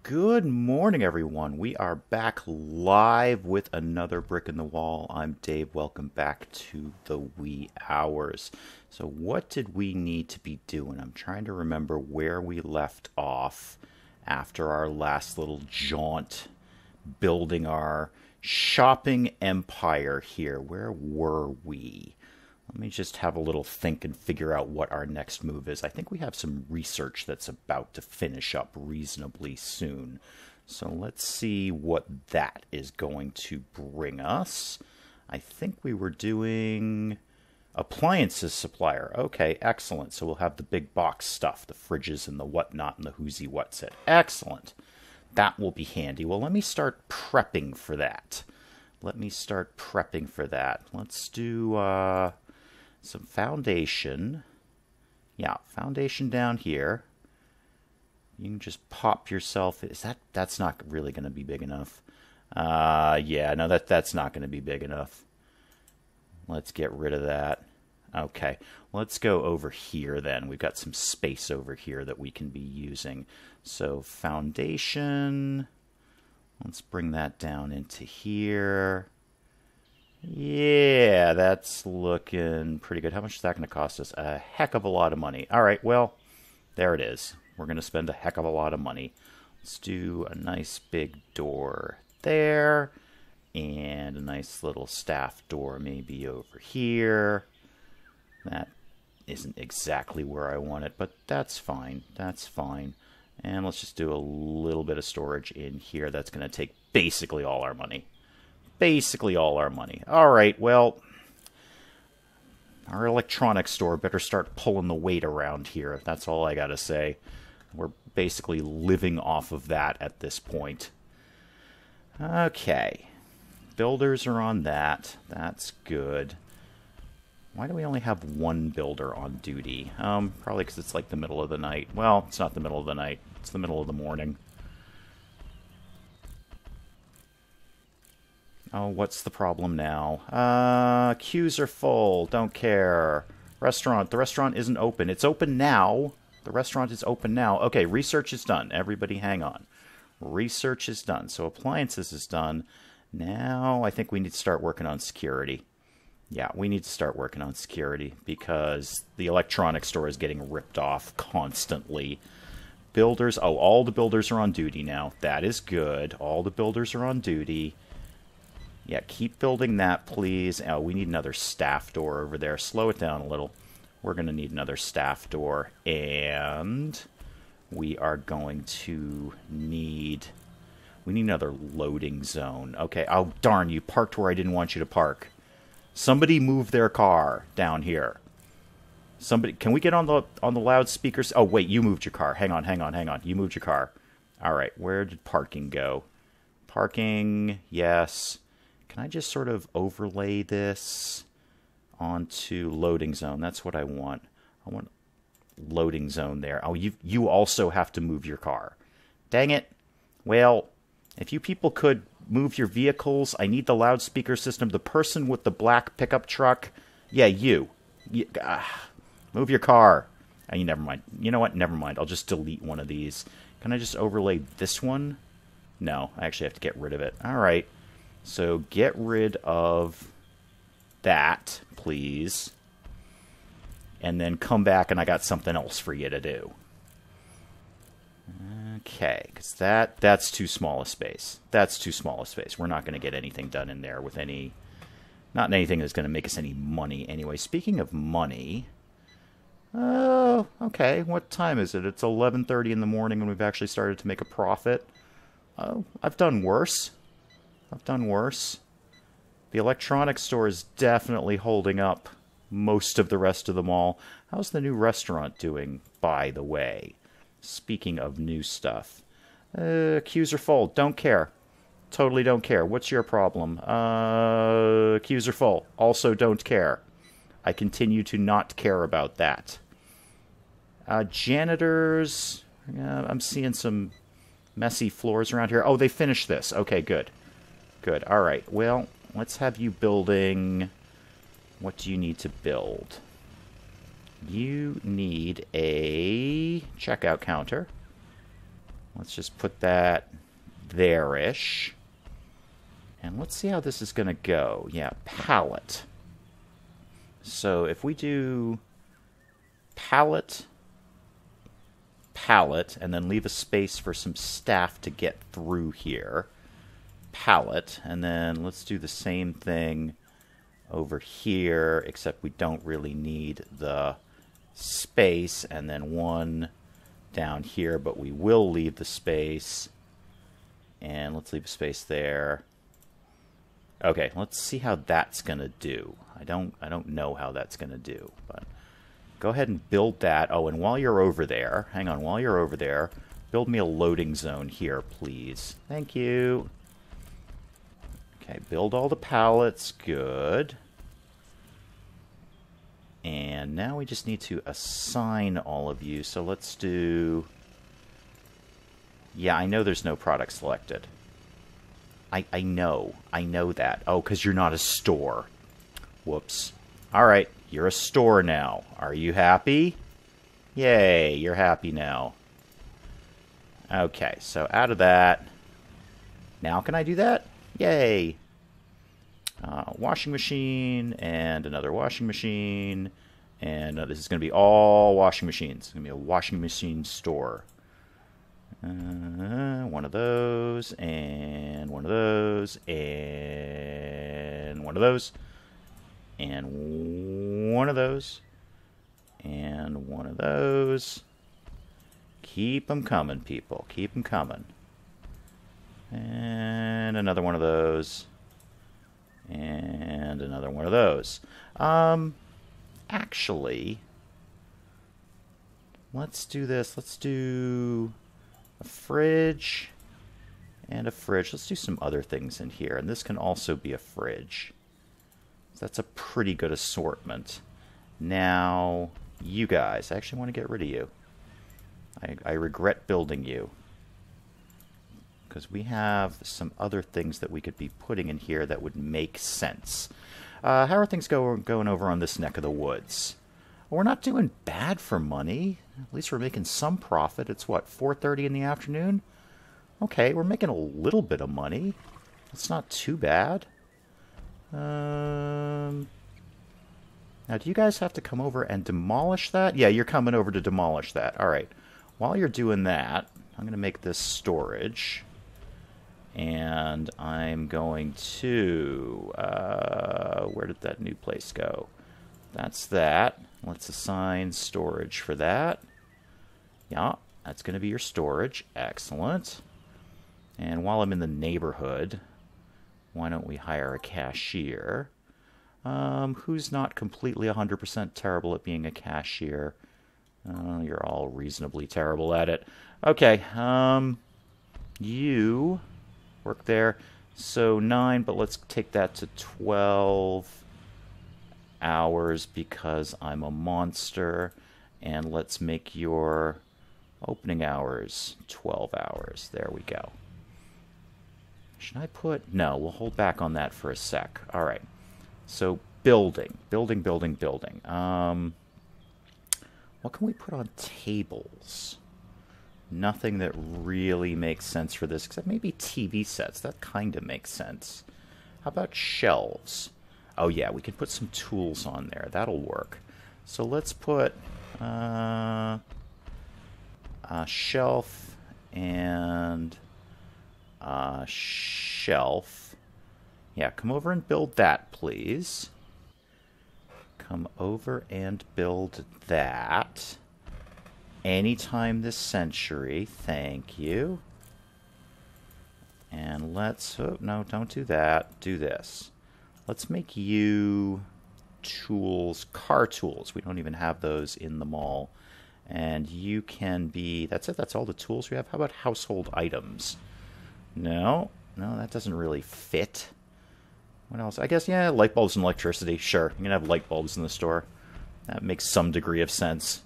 Good morning, everyone. We are back live with another Brick in the Wall. I'm Dave. Welcome back to the wee hours. So what did we need to be doing? I'm trying to remember where we left off after our last little jaunt building our shopping empire here. Where were we? Let me just have a little think and figure out what our next move is. I think we have some research that's about to finish up reasonably soon. So let's see what that is going to bring us. I think we were doing appliances supplier. Okay, excellent. So we'll have the big box stuff, the fridges and the whatnot and the whoosy what's it. Excellent. That will be handy. Well, let me start prepping for that. Let's do some foundation. Yeah, foundation down here. You can just pop yourself. That's not really going to be big enough. Yeah, no, that's not going to be big enough. Let's get rid of that. Okay, let's go over here then. We've got some space over here that we can be using. So foundation. Let's bring that down into here. Yeah, that's looking pretty good. How much is that going to cost us? A heck of a lot of money. All right, well, there it is. We're going to spend a heck of a lot of money. Let's do a nice big door there. And a nice little staff door maybe over here. That isn't exactly where I want it, but that's fine. That's fine. And let's just do a little bit of storage in here. That's going to take basically all our money. All right, well, our electronics store better start pulling the weight around here. That's all I got to say. We're basically living off of that at this point. Okay. Builders are on that. That's good. Why do we only have one builder on duty? Probably because it's like the middle of the night. Well, it's not the middle of the night. It's the middle of the morning. Oh, what's the problem now? Queues are full. Don't care. Restaurant. The restaurant isn't open. It's open now. The restaurant is open now. Okay, research is done. Everybody hang on. Research is done. So appliances is done. Now I think we need to start working on security. Yeah, we need to start working on security because the electronics store is getting ripped off constantly. Builders. Oh, all the builders are on duty now. That is good. All the builders are on duty. Yeah, keep building that, please. Oh, we need another staff door over there. Slow it down a little. We're going to need another staff door. And we are going to need... We need another loading zone. Okay. Oh, darn, you parked where I didn't want you to park. Somebody move their car down here. Somebody... Can we get on the loudspeakers? Oh, wait, you moved your car. Hang on. You moved your car. All right, where did parking go? Parking, yes. Can I just sort of overlay this onto loading zone? That's what I want. I want loading zone there. Oh, you also have to move your car. Dang it. Well, if you people could move your vehicles, I need the loudspeaker system. The person with the black pickup truck, yeah, move your car. Never mind. You know what? Never mind. I'll just delete one of these. Can I just overlay this one? No, I actually have to get rid of it. All right. So get rid of that, please. And then come back and I got something else for you to do. Okay, because that's too small a space. That's too small a space. We're not going to get anything done in there with any... Not anything that's going to make us any money. Anyway, speaking of money... Oh, okay. What time is it? It's 11:30 in the morning and we've actually started to make a profit. Oh, I've done worse. The electronics store is definitely holding up most of the rest of the mall. How's the new restaurant doing, by the way? Speaking of new stuff. Queues are full. Don't care. Totally don't care. What's your problem? Queues are full. Also don't care. I continue to not care about that. Janitors. I'm seeing some messy floors around here. Oh, they finished this. Okay, good. Good. All right. Well, let's have you building... What do you need to build? You need a checkout counter. Let's just put that there-ish. And let's see how this is going to go. Yeah, pallet. So if we do pallet, pallet, and then leave a space for some staff to get through here. Pallet, and then let's do the same thing over here, except we don't really need the space, and then one down here, but we will leave the space. And let's leave a space there. Okay, let's see how that's gonna do. I don't know how that's gonna do, but go ahead and build that. Oh, and while you're over there, hang on, while you're over there, build me a loading zone here, please. Thank you. Okay, build all the pallets. Good. And now we just need to assign all of you. So let's do... Yeah, I know there's no product selected. I know that. Oh, because you're not a store. Whoops. Alright, you're a store now. Are you happy? Yay, you're happy now. Okay, so out of that. Now can I do that? Yay. Washing machine, and another washing machine. And this is going to be all washing machines. It's going to be a washing machine store. One of those, and one of those, and one of those, and one of those, and one of those. Keep them coming, people. Keep them coming. And another one of those. And another one of those. Actually, let's do this. Let's do a fridge and a fridge. Let's do some other things in here. And this can also be a fridge. So that's a pretty good assortment. Now, you guys. I actually want to get rid of you. I regret building you. Because we have some other things that we could be putting in here that would make sense. How are things going over on this neck of the woods? Well, we're not doing bad for money. At least we're making some profit. It's what, 4:30 in the afternoon? Okay, we're making a little bit of money. It's not too bad. Now, do you guys have to come over and demolish that? Yeah, you're coming over to demolish that. All right. While you're doing that, I'm going to make this storage. And I'm going to... where did that new place go? That's that. Let's assign storage for that. Yeah, that's going to be your storage. Excellent. And while I'm in the neighborhood, why don't we hire a cashier? Who's not completely 100% terrible at being a cashier? You're all reasonably terrible at it. Okay, you work there. So 9, but let's take that to 12 hours because I'm a monster. And let's make your opening hours 12 hours. There we go. Should I put... No, we'll hold back on that for a sec. All right. So building. Building. What can we put on tables? Nothing that really makes sense for this, except maybe TV sets. That kind of makes sense. How about shelves? Oh yeah, we can put some tools on there. That'll work. So let's put a shelf and a shelf. Yeah, come over and build that, please. Come over and build that. Anytime this century. Thank you. And let's... Oh, no, don't do that. Do this. Let's make you tools, car tools. We don't even have those in the mall. And you can be... That's it. That's all the tools we have. How about household items? No. No, that doesn't really fit. What else? I guess, yeah, light bulbs and electricity. Sure. You can have light bulbs in the store. That makes some degree of sense.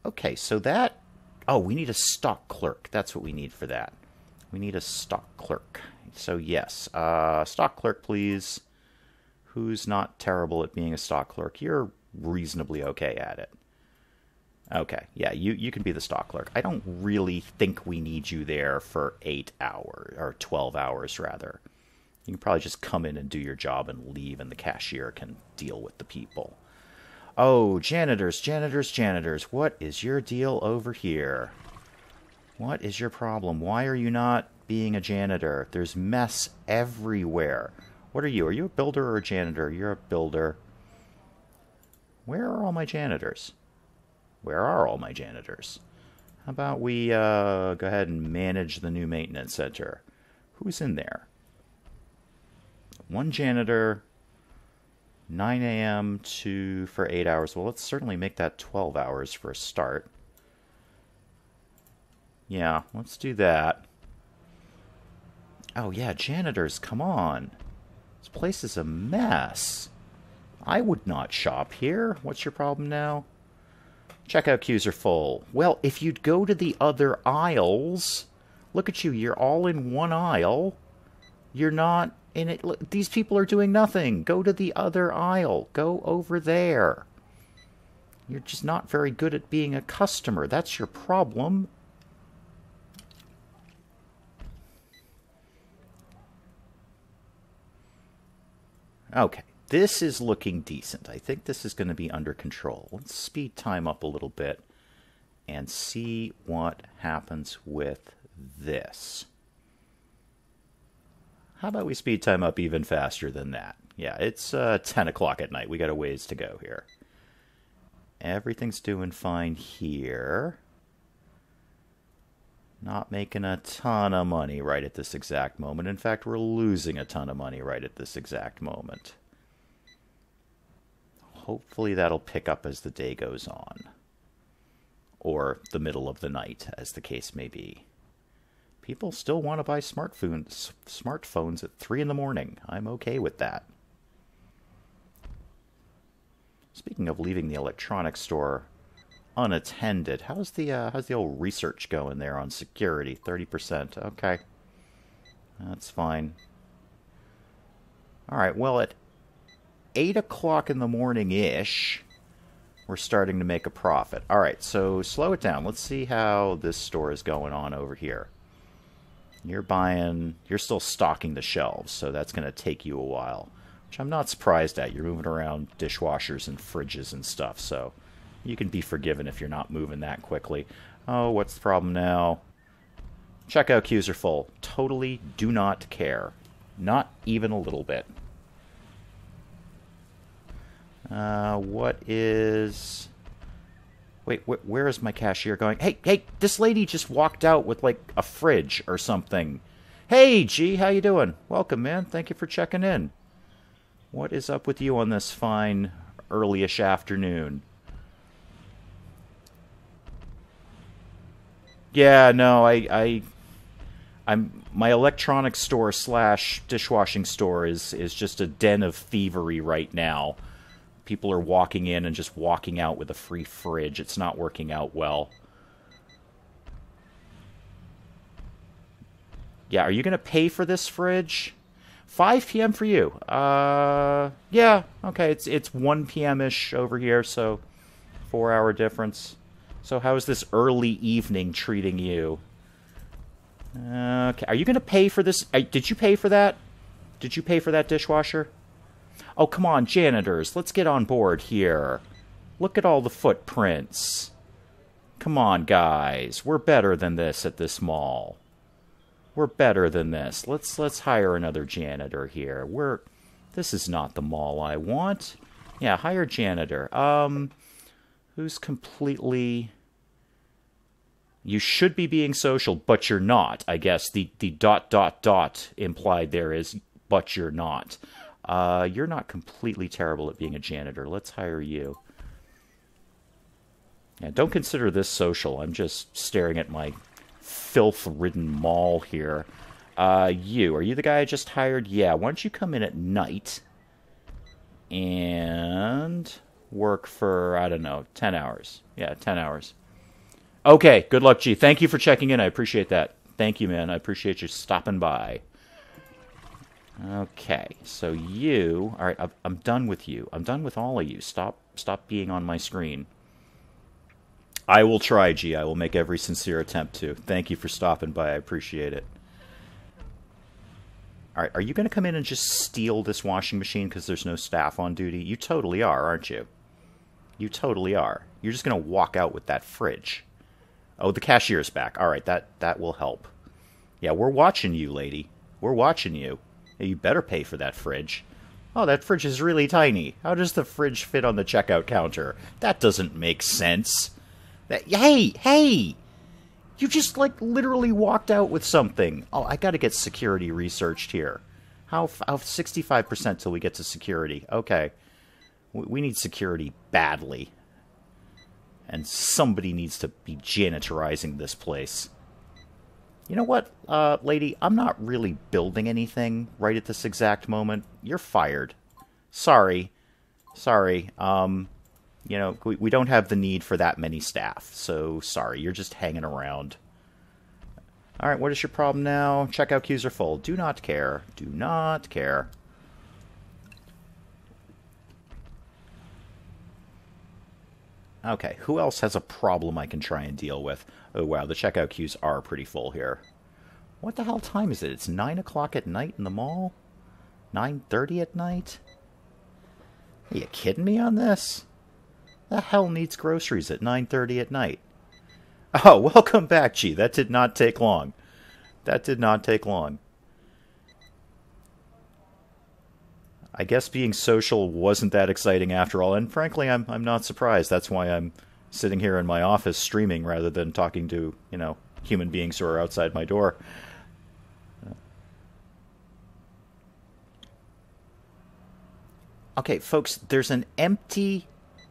Okay, so that... Oh, we need a stock clerk. That's what we need for that. We need a stock clerk. So, yes. Stock clerk, please. Who's not terrible at being a stock clerk? You're reasonably okay at it. Okay, yeah, you can be the stock clerk. I don't really think we need you there for 8 hours, or 12 hours, rather. You can probably just come in and do your job and leave, and the cashier can deal with the people. Oh, janitors, janitors, janitors. What is your deal over here? What is your problem? Why are you not being a janitor? There's mess everywhere. What are you? Are you a builder or a janitor? You're a builder. Where are all my janitors? Where are all my janitors? How about we go ahead and manage the new maintenance center? Who's in there? One janitor, 9 a.m. for 8 hours. Well, let's certainly make that 12 hours for a start. Yeah, let's do that. Oh, yeah, janitors, come on. This place is a mess. I would not shop here. What's your problem now? Checkout queues are full. Well, if you'd go to the other aisles... Look at you, you're all in one aisle. You're not in it. Look, these people are doing nothing. Go to the other aisle. Go over there. You're just not very good at being a customer. That's your problem. Okay. This is looking decent. I think this is going to be under control. Let's speed time up a little bit and see what happens with this. How about we speed time up even faster than that? Yeah, it's 10 o'clock at night. We got a ways to go here. Everything's doing fine here. Not making a ton of money right at this exact moment. In fact, we're losing a ton of money right at this exact moment. Hopefully that'll pick up as the day goes on. Or the middle of the night, as the case may be. People still want to buy smartphones at 3 in the morning. I'm okay with that. Speaking of leaving the electronics store unattended, how's the old research going there on security? 30%. Okay. That's fine. Alright, well, at 8 o'clock in the morning-ish, we're starting to make a profit. Alright, so slow it down. Let's see how this store is going on over here. You're still stocking the shelves, so that's going to take you a while. Which I'm not surprised at. You're moving around dishwashers and fridges and stuff, so you can be forgiven if you're not moving that quickly. Oh, what's the problem now? Checkout queues are full. Totally do not care. Not even a little bit. What is... Wait, where is my cashier going? Hey, this lady just walked out with, like, a fridge or something. Hey, G, how you doing? Welcome, man. Thank you for checking in. What is up with you on this fine, early-ish afternoon? Yeah, no, my electronics store / dishwashing store is just a den of thievery right now. People are walking in and just walking out with a free fridge. It's not working out well. Yeah, are you going to pay for this fridge? 5 p.m. for you. Yeah, okay, it's 1 p.m.-ish over here, so 4-hour difference. So how is this early evening treating you? Okay, are you going to pay for this? Did you pay for that? Did you pay for that dishwasher? Oh, come on, janitors, let's get on board here. Look at all the footprints. Come on, guys. We're better than this at this mall. We're better than this. Let's hire another janitor here. This is not the mall I want. Yeah, hire janitor. Who's completely... You should be being social, but you're not, I guess. The ... implied there is, but you're not. You're not completely terrible at being a janitor. Let's hire you. Yeah, don't consider this social. I'm just staring at my filth-ridden mall here. Are you the guy I just hired? Yeah, why don't you come in at night and work for, I don't know, 10 hours. Yeah, 10 hours. Okay, good luck, G. Thank you for checking in. I appreciate that. Thank you, man. I appreciate you stopping by. Okay, so you... Alright, I'm done with you. I'm done with all of you. Stop being on my screen. I will try, G. I will make every sincere attempt to. Thank you for stopping by. I appreciate it. All right, are you going to come in and just steal this washing machine because there's no staff on duty? You totally are, aren't you? You totally are. You're just going to walk out with that fridge. Oh, the cashier's back. All right, that will help. Yeah, we're watching you, lady. We're watching you. Yeah, you better pay for that fridge. Oh, that fridge is really tiny. How does the fridge fit on the checkout counter? That doesn't make sense. Hey! You just, like, literally walked out with something. Oh, I gotta get security researched here. How 65% till we get to security. Okay. We need security badly. And somebody needs to be janitorizing this place. You know what, lady? I'm not really building anything right at this exact moment. You're fired. Sorry. You know, we don't have the need for that many staff. So, sorry. You're just hanging around. Alright, what is your problem now? Checkout queues are full. Do not care. Do not care. Okay, who else has a problem I can try and deal with? Oh, wow, the checkout queues are pretty full here. What the hell time is it? It's 9 o'clock at night in the mall? 9:30 at night? Are you kidding me on this? The hell needs groceries at 9:30 at night? Oh, welcome back, G. That did not take long. That did not take long. I guess being social wasn't that exciting after all, and frankly, I'm not surprised. That's why I'm sitting here in my office streaming rather than talking to, you know, human beings who are outside my door. Okay, folks, there's an empty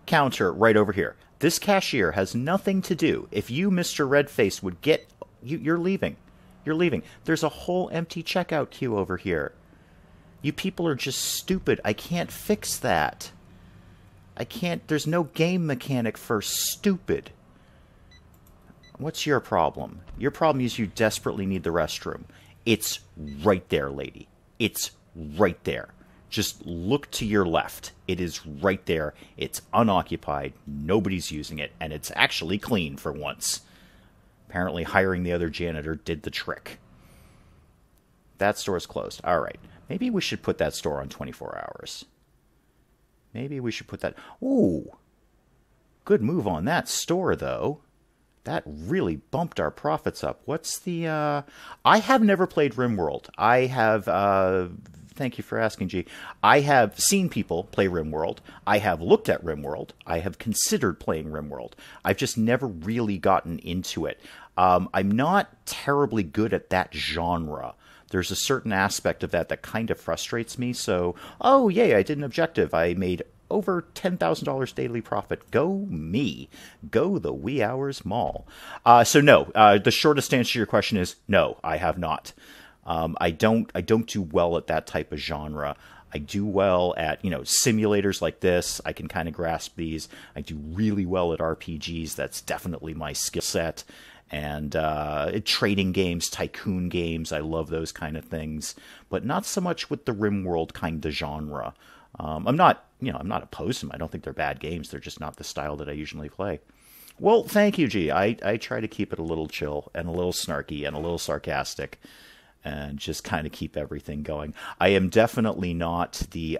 counter right over here. This cashier has nothing to do. If you, Mr. Redface, would get... You're leaving. You're leaving. There's a whole empty checkout queue over here. You people are just stupid. I can't fix that. I can't... There's no game mechanic for stupid. What's your problem? Your problem is you desperately need the restroom. It's right there, lady. It's right there. Just look to your left. It is right there. It's unoccupied. Nobody's using it. And it's actually clean for once. Apparently hiring the other janitor did the trick. That store's closed. All right. Maybe we should put that store on 24 hours. Maybe we should put that... Ooh. Good move on that store, though. That really bumped our profits up. What's the... I have never played RimWorld. I have... Thank you for asking, G. I have seen people play RimWorld. I have looked at RimWorld. I have considered playing RimWorld. I've just never really gotten into it. I'm not terribly good at that genre. There's a certain aspect of that kind of frustrates me. So, oh, yay, I did an objective. I made over $10,000 daily profit. Go me. Go the wee hours mall. So no, the shortest answer to your question is no, I have not. I don't do well at that type of genre. I do well at, you know, simulators like this. I can kind of grasp these. I do really well at RPGs. That's definitely my skill set. And trading games, tycoon games, I love those kind of things. But not so much with the RimWorld kind of genre. I'm not opposed to them. I don't think they're bad games. They're just not the style that I usually play. Well, thank you, G. I try to keep it a little chill and a little snarky and a little sarcastic. And just kind of keep everything going. I am definitely not the,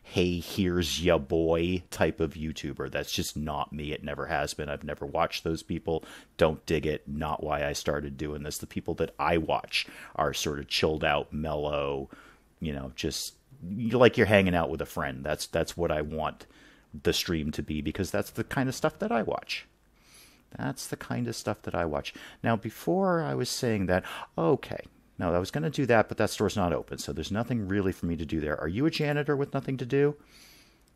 hey, here's ya boy type of YouTuber. That's just not me. It never has been. I've never watched those people. Don't dig it. Not why I started doing this. The people that I watch are sort of chilled out, mellow, you know, just like you're hanging out with a friend. That's what I want the stream to be, because that's the kind of stuff that I watch. That's the kind of stuff that I watch. Now, before I was saying that, okay. No, I was going to do that, but that store's not open, so there's nothing really for me to do there. Are you a janitor with nothing to do?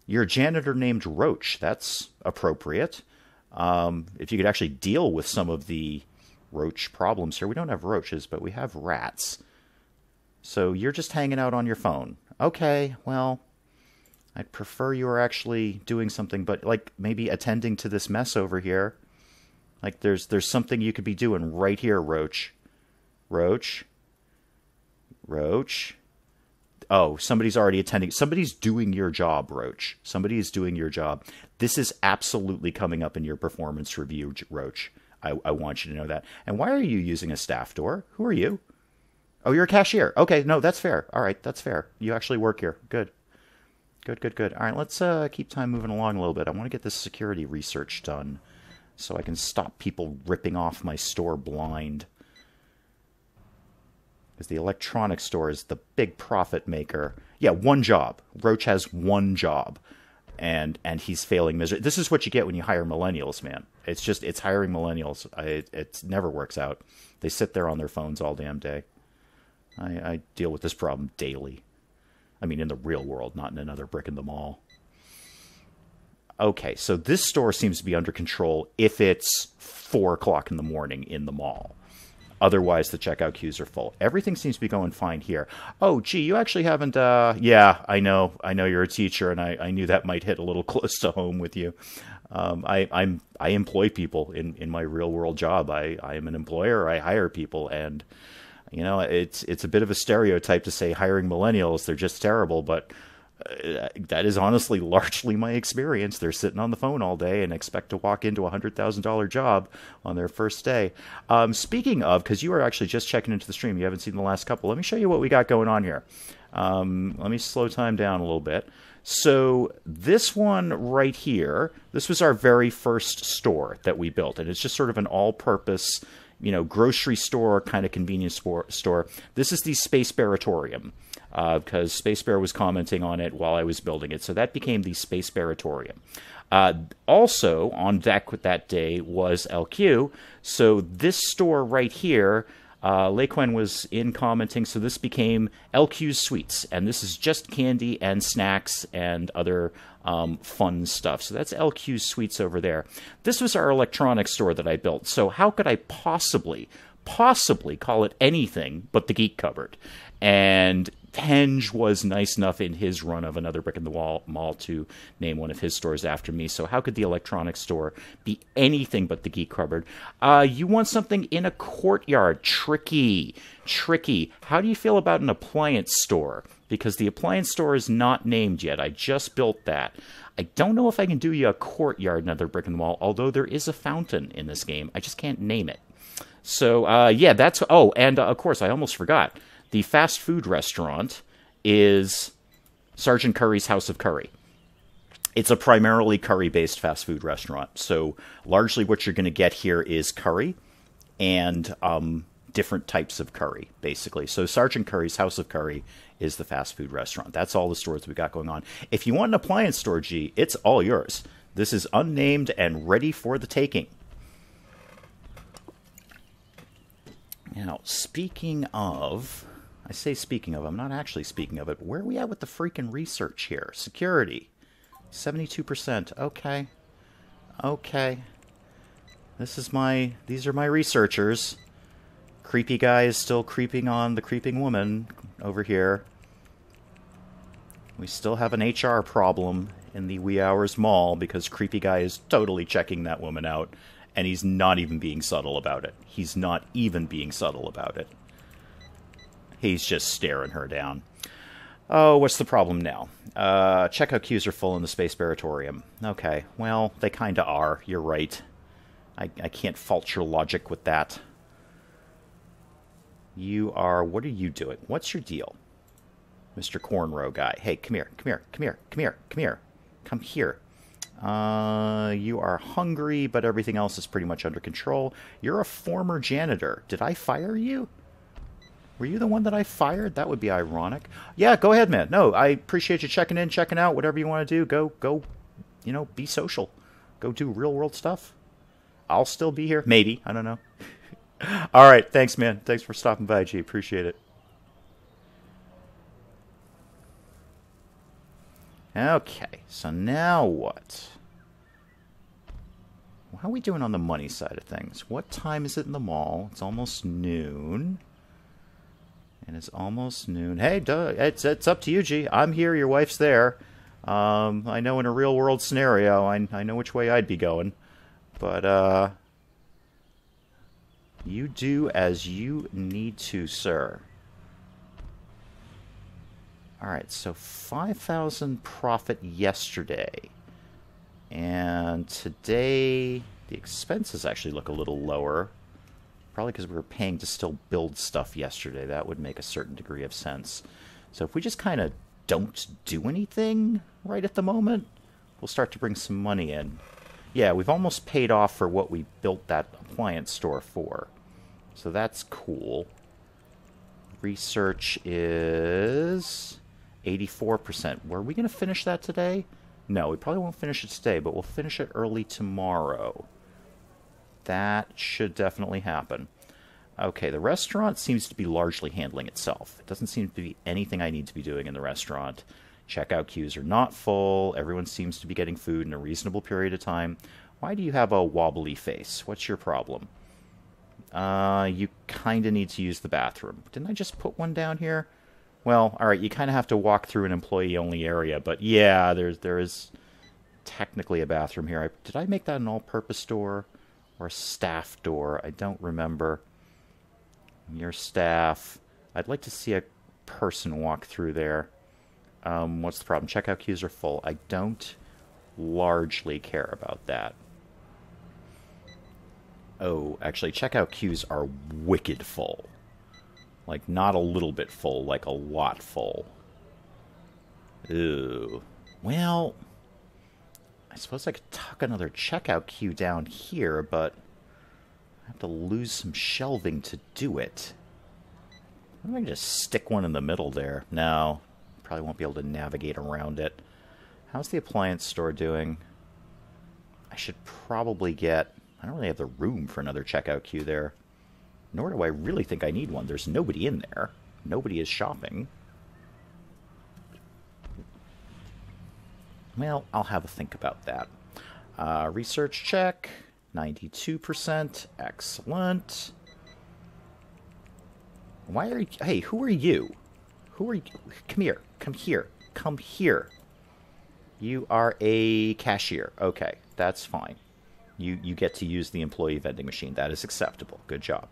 You're a janitor named Roach. That's appropriate. If you could actually deal with some of the roach problems here. We don't have roaches, but we have rats. So you're just hanging out on your phone. Okay, well, I'd prefer you were actually doing something, but like maybe attending to this mess over here. Like there's something you could be doing right here, Roach. Roach? Roach? Oh, somebody's already attending. Somebody's doing your job, Roach. Somebody is doing your job. This is absolutely coming up in your performance review, Roach. I want you to know that. And why are you using a staff door? Who are you? Oh, you're a cashier. Okay, no, that's fair. All right, that's fair. You actually work here. Good. Good, good, good. All right, let's keep time moving along a little bit. I want to get this security research done so I can stop people ripping off my store blind. Because the electronics store is the big profit maker. Yeah, one job. Roach has one job. And he's failing miserably. This is what you get when you hire millennials, man. It's hiring millennials. It never works out. They sit there on their phones all damn day. I deal with this problem daily. I mean, in the real world, not in another brick in the mall. Okay, so this store seems to be under control if it's 4 o'clock in the morning in the mall. Otherwise, the checkout queues are full. Everything seems to be going fine here. Oh, gee, you actually haven't... yeah, I know you're a teacher, and I knew that might hit a little close to home with you. I employ people in my real-world job. I am an employer. I hire people, and... You know, it's a bit of a stereotype to say hiring millennials, they're just terrible, but that is honestly largely my experience. They're sitting on the phone all day and expect to walk into a $100,000 job on their first day. Speaking of, because you are actually just checking into the stream, you haven't seen the last couple, let me show you what we got going on here. Let me slow time down a little bit. So this one right here, this was our very first store that we built, and it's just sort of an all-purpose, you know, grocery store kind of convenience store. This is the Space Bearatorium, because Space Bear was commenting on it while I was building it, so that became the Space Bearatorium. Also on deck that day was LQ, so this store right here, Lequen was in commenting, so this became LQ's Sweets, and this is just candy and snacks and other fun stuff. So that's LQ's Sweets over there. This was our electronics store that I built, so how could I possibly call it anything but the Geek Cupboard? And Henge was nice enough in his run of Another Brick in the Wall Mall to name one of his stores after me. So how could the electronics store be anything but the Geek Cupboard? You want something in a courtyard. Tricky. How do you feel about an appliance store? Because the appliance store is not named yet. I just built that. I don't know if I can do you a courtyard, Another Brick in the Wall, although there is a fountain in this game. I just can't name it. So, yeah, that's... Oh, and, of course, I almost forgot. The fast food restaurant is Sergeant Curry's House of Curry. It's a primarily curry-based fast food restaurant. So largely what you're going to get here is curry and different types of curry, basically. So Sergeant Curry's House of Curry is the fast food restaurant. That's all the stores we got going on. If you want an appliance store, G, it's all yours. This is unnamed and ready for the taking. Now, speaking of... I say speaking of, I'm not actually speaking of it. Where are we at with the freaking research here? Security. 72%. Okay. Okay. These are my researchers. Creepy guy is still creeping on the creeping woman over here. We still have an HR problem in the wee hours mall because creepy guy is totally checking that woman out, and he's not even being subtle about it. He's not even being subtle about it. He's just staring her down. Oh, what's the problem now? Checkout queues are full in the Space Bearatorium. Okay, well, they kind of are. You're right. I can't fault your logic with that. You are... What are you doing? What's your deal? Mr. Cornrow guy. Hey, come here. Come here. You are hungry, but everything else is pretty much under control. You're a former janitor. Did I fire you? Were you the one that I fired? That would be ironic. Yeah, go ahead, man. No, I appreciate you checking in, checking out, whatever you want to do. Go, you know, be social. Go do real-world stuff. I'll still be here. Maybe. I don't know. All right. Thanks, man. Thanks for stopping by, G. Appreciate it. Okay. So now what? How are we doing on the money side of things? What time is it in the mall? It's almost noon. And it's almost noon. Hey, it's up to you, G. I'm here. Your wife's there. I know in a real-world scenario, I know which way I'd be going. But, you do as you need to, sir. Alright, so 5,000 profit yesterday. And today, the expenses actually look a little lower. Probably because we were paying to still build stuff yesterday. That would make a certain degree of sense. So if we just kind of don't do anything right at the moment, we'll start to bring some money in. Yeah, we've almost paid off for what we built that appliance store for. So that's cool. Research is 84%. Were we going to finish that today? No, we probably won't finish it today, but we'll finish it early tomorrow. That should definitely happen. Okay, the restaurant seems to be largely handling itself. It doesn't seem to be anything I need to be doing in the restaurant. Checkout queues are not full. Everyone seems to be getting food in a reasonable period of time. Why do you have a wobbly face? What's your problem? You kind of need to use the bathroom. Didn't I just put one down here? Well, alright, you kind of have to walk through an employee-only area, but yeah, there is technically a bathroom here. Did I make that an all-purpose door? Or a staff door? I don't remember. Your staff. I'd like to see a person walk through there. What's the problem? Checkout queues are full. I don't largely care about that. Oh, actually, checkout queues are wicked full. Like, not a little bit full, like a lot full. Ooh. Well, I suppose I could tuck another checkout queue down here, but I have to lose some shelving to do it. I can just stick one in the middle there. No, probably won't be able to navigate around it. How's the appliance store doing? I should probably get... I don't really have the room for another checkout queue there. Nor do I really think I need one. There's nobody in there. Nobody is shopping. Well, I'll have a think about that. Research check. 92%. Excellent. Why are you... Hey, who are you? Who are you? Come here. Come here. Come here. You are a cashier. Okay, that's fine. You get to use the employee vending machine. That is acceptable. Good job.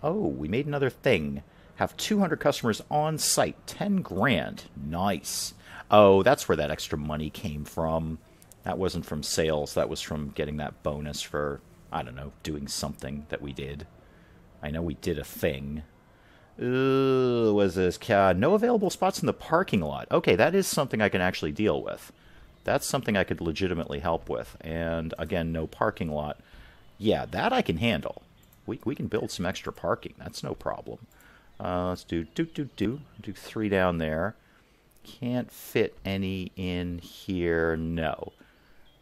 Oh, we made another thing. Have 200 customers on site. 10 grand. Nice. Oh, that's where that extra money came from. That wasn't from sales. That was from getting that bonus for, I don't know, doing something that we did. I know we did a thing. Was this... no available spots in the parking lot. Okay, that is something I can actually deal with. That's something I could legitimately help with. And, again, no parking lot. Yeah, that I can handle. We can build some extra parking. That's no problem. Let's do 3 down there. Can't fit any in here. No.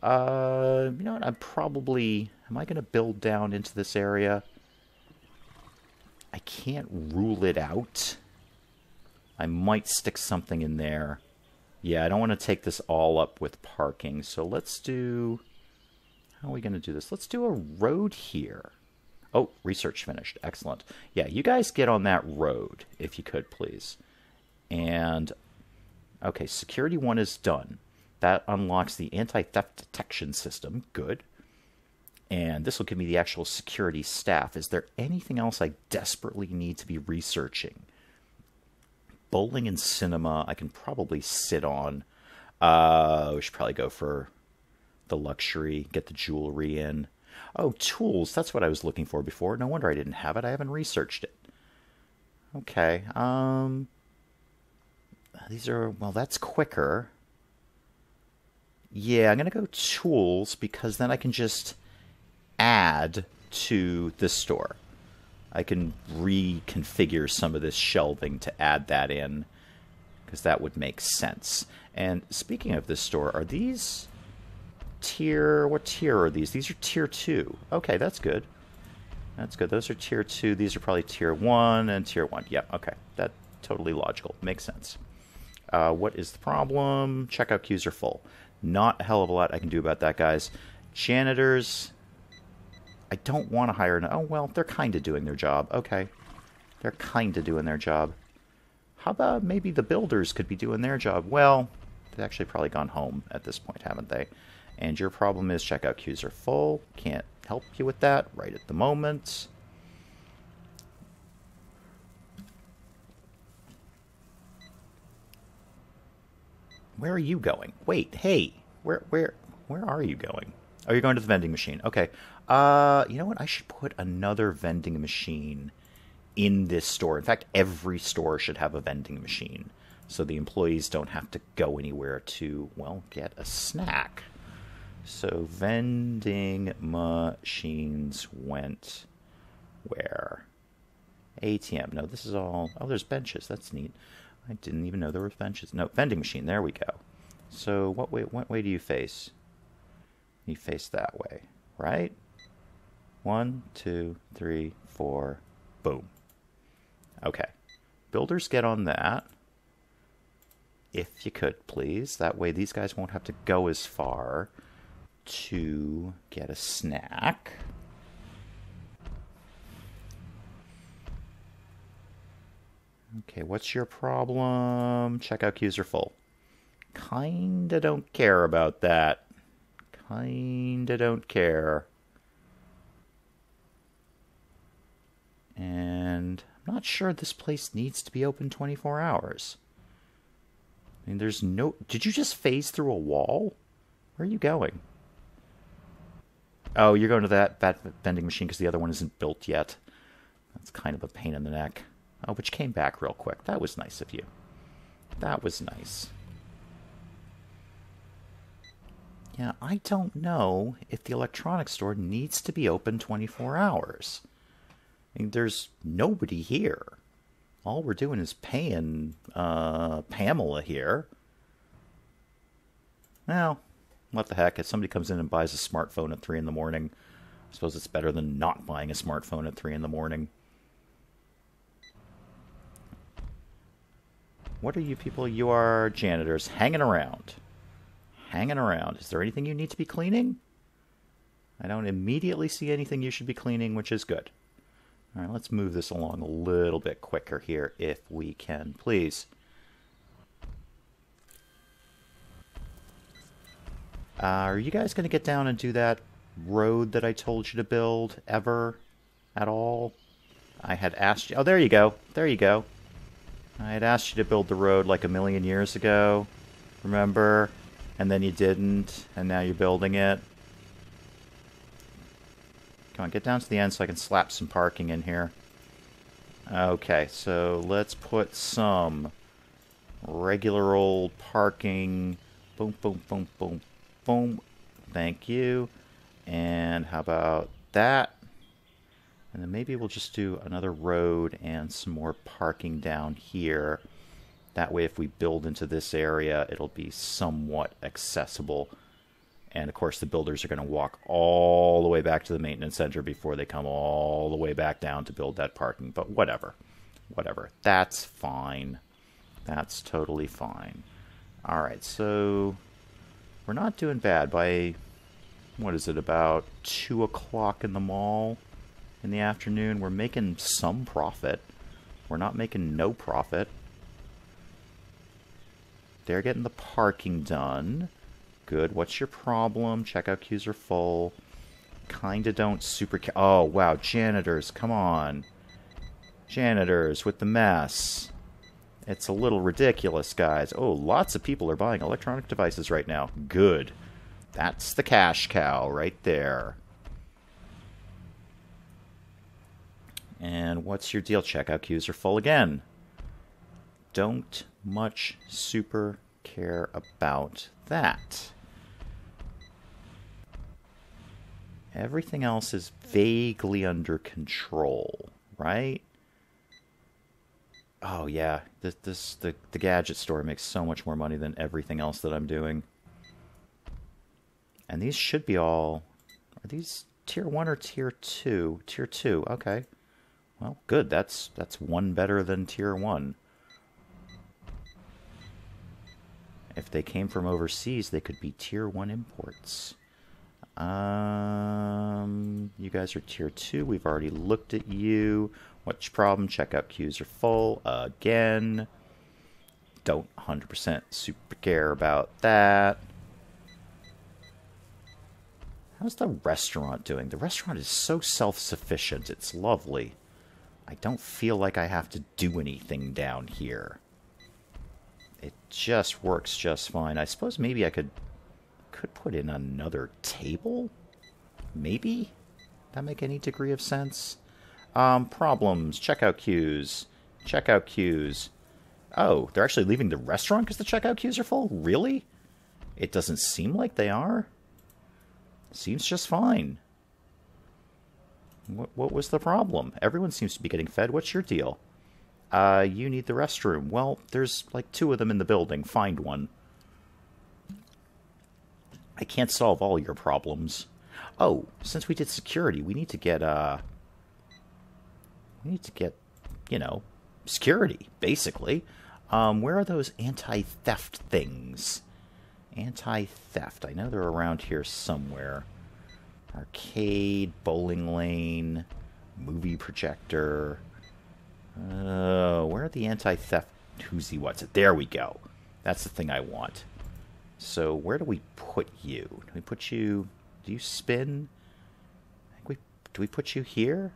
You know what? I'm probably... Am I going to build down into this area? I can't rule it out. I might stick something in there. Yeah, I don't want to take this all up with parking. So let's do... How are we going to do this? Let's do a road here. Oh, research finished. Excellent. Yeah, you guys get on that road, if you could, please. And, okay, security 1 is done. That unlocks the anti-theft detection system. Good. And this will give me the actual security staff. Is there anything else I desperately need to be researching? Bowling and cinema I can probably sit on. We should probably go for the luxury, get the jewelry in. Oh, tools. That's what I was looking for before. No wonder I didn't have it. I haven't researched it. Okay. These are... Well, that's quicker. Yeah, I'm going to go tools because then I can just add to this store. I can reconfigure some of this shelving to add that in because that would make sense. And speaking of this store, are these... What tier are these? These are tier 2. Okay, that's good. That's good. Those are tier 2. These are probably tier 1 and tier 1. Yeah, okay. That's totally logical. Makes sense. What is the problem? Checkout queues are full. Not a hell of a lot I can do about that, guys. Janitors, I don't want to hire... Oh, well, they're kind of doing their job. Okay. They're kind of doing their job. How about maybe the builders could be doing their job? Well, they've actually probably gone home at this point, haven't they? And your problem is checkout queues are full. Can't help you with that right at the moment. Where are you going? Wait, hey. Where? Where are you going? Oh, you're going to the vending machine. Okay. You know what? I should put another vending machine in this store. In fact, every store should have a vending machine, so the employees don't have to go anywhere to, well, get a snack. So vending machines went where? ATM. No, this is all... Oh, there's benches. That's neat. I didn't even know there were benches. No, vending machine. There we go. So what way do you face? You face that way, right? 1, 2, 3, 4. Boom. Okay. Builders, get on that. If you could, please. That way these guys won't have to go as far to get a snack. Okay, what's your problem? Checkout queues are full. Kinda don't care about that. Kinda don't care. And I'm not sure this place needs to be open 24 hours. I mean, there's no... Did you just phase through a wall? Where are you going? Oh, you're going to that vending machine because the other one isn't built yet. That's kind of a pain in the neck. Oh, which came back real quick. That was nice of you. That was nice. Yeah, I don't know if the electronics store needs to be open 24 hours. I mean, there's nobody here. All we're doing is paying Pamela here. Well, what the heck? If somebody comes in and buys a smartphone at 3 in the morning, I suppose it's better than not buying a smartphone at 3 in the morning. What are you people? You are janitors hanging around. Hanging around. Is there anything you need to be cleaning? I don't immediately see anything you should be cleaning, which is good. All right, let's move this along a little bit quicker here if we can, please. Are you guys going to get down and do that road that I told you to build ever at all? I had asked you... Oh, there you go. There you go. I had asked you to build the road like 1,000,000 years ago. Remember? And then you didn't, and now you're building it. Come on, get down to the end so I can slap some parking in here. Okay, so let's put some regular old parking. Boom, boom, boom, boom, boom. Thank you. And how about that? And then maybe we'll just do another road and some more parking down here. That way if we build into this area, it'll be somewhat accessible. And of course the builders are going to walk all the way back to the maintenance center before they come all the way back down to build that parking. But whatever. Whatever. That's fine. That's totally fine. Alright, so we're not doing bad. By, what is it, about 2 o'clock in the mall in the afternoon? We're making some profit. We're not making no profit. They're getting the parking done. Good. What's your problem? Checkout queues are full. Kinda don't super... Oh, wow. Janitors, come on. Janitors with the mess. It's a little ridiculous, guys. Oh, lots of people are buying electronic devices right now. Good. That's the cash cow right there. And what's your deal? Checkout queues are full again. Don't much super care about that. Everything else is vaguely under control, right? Oh yeah, the gadget store makes so much more money than everything else that I'm doing. And these should be all... Are these tier 1 or tier 2? Tier 2, okay. Well, good. That's one better than tier 1. If they came from overseas, they could be tier 1 imports. You guys are tier 2. We've already looked at you. What's your problem? Checkout queues are full. Again. Don't 100% super care about that. How's the restaurant doing? The restaurant is so self-sufficient. It's lovely. I don't feel like I have to do anything down here. It just works just fine. I suppose maybe I could could put in another table? Maybe? That make any degree of sense? Problems. Checkout queues. Checkout queues. Oh, they're actually leaving the restaurant because the checkout queues are full? Really? It doesn't seem like they are. Seems just fine. What was the problem? Everyone seems to be getting fed. What's your deal? You need the restroom. Well, there's like 2 of them in the building. Find one. I can't solve all your problems. Oh, since we did security, we need to get, you know, security, basically. Where are those anti-theft things? Anti-theft. I know they're around here somewhere. Arcade, bowling lane, movie projector. Where are the anti-theft who's-he what's it? There we go. That's the thing I want. So where do we put you? Do we put you... Do you spin? Do we put you here?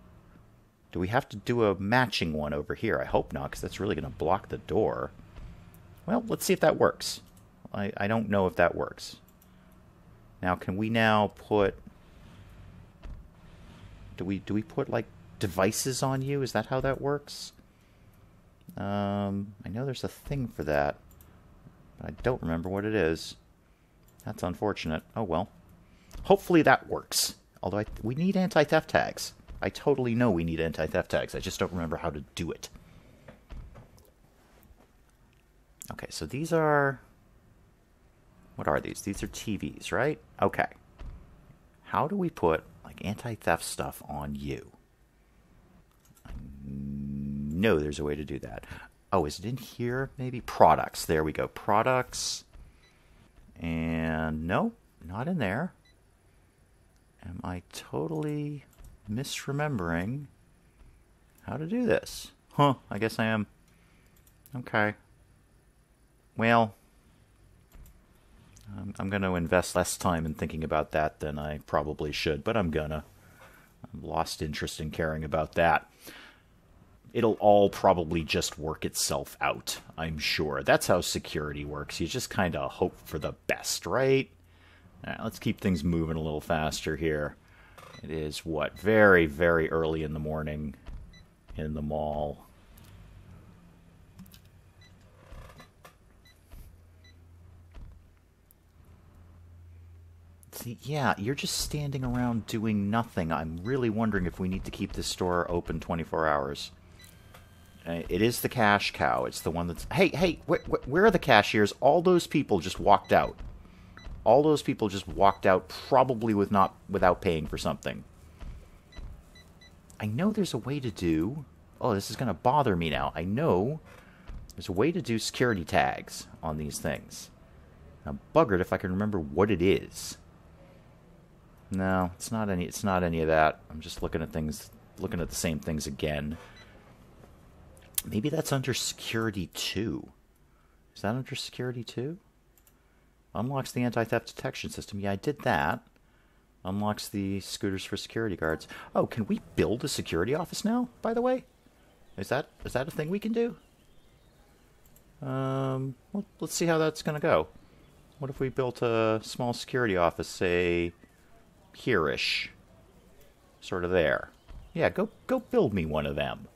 Do we have to do a matching one over here? I hope not, because that's really going to block the door. Well, let's see if that works. I don't know if that works. Now, can we now put... Do we put, like, devices on you? Is that how that works? I know there's a thing for that. But I don't remember what it is. That's unfortunate. Oh, well. Hopefully that works. Although we need anti-theft tags. I totally know we need anti-theft tags. I just don't remember how to do it. Okay, so these are... What are these? These are TVs, right? Okay. How do we put, like, anti-theft stuff on you? I know there's a way to do that. Oh, is it in here, maybe? Products. There we go. Products. And no, not in there. Am I totally misremembering how to do this? Huh, I guess I am. Okay. Well, I'm going to invest less time in thinking about that than I probably should, but I'm gonna. I've lost interest in caring about that. It'll all probably just work itself out, I'm sure. That's how security works. You just kind of hope for the best, right? Right, let's keep things moving a little faster here. It is, what, very, very early in the morning in the mall. See, yeah, you're just standing around doing nothing. I'm really wondering if we need to keep this store open 24 hours. It is the cash cow. It's the one that's... Hey, where are the cashiers? All those people just walked out. All those people just walked out, probably without paying for something. I know there's a way to do... Oh, this is going to bother me now. I know there's a way to do security tags on these things. I'm buggered if I can remember what it is. No, it's not any of that. I'm just looking at the same things again. Maybe that's under Security 2. Is that under Security 2? Unlocks the anti-theft detection system. Yeah, I did that. Unlocks the scooters for security guards. Oh, can we build a security office now, by the way? Is that a thing we can do? Well, let's see how that's going to go. What if we built a small security office, say, here-ish? Sort of there. Yeah, go build me one of them.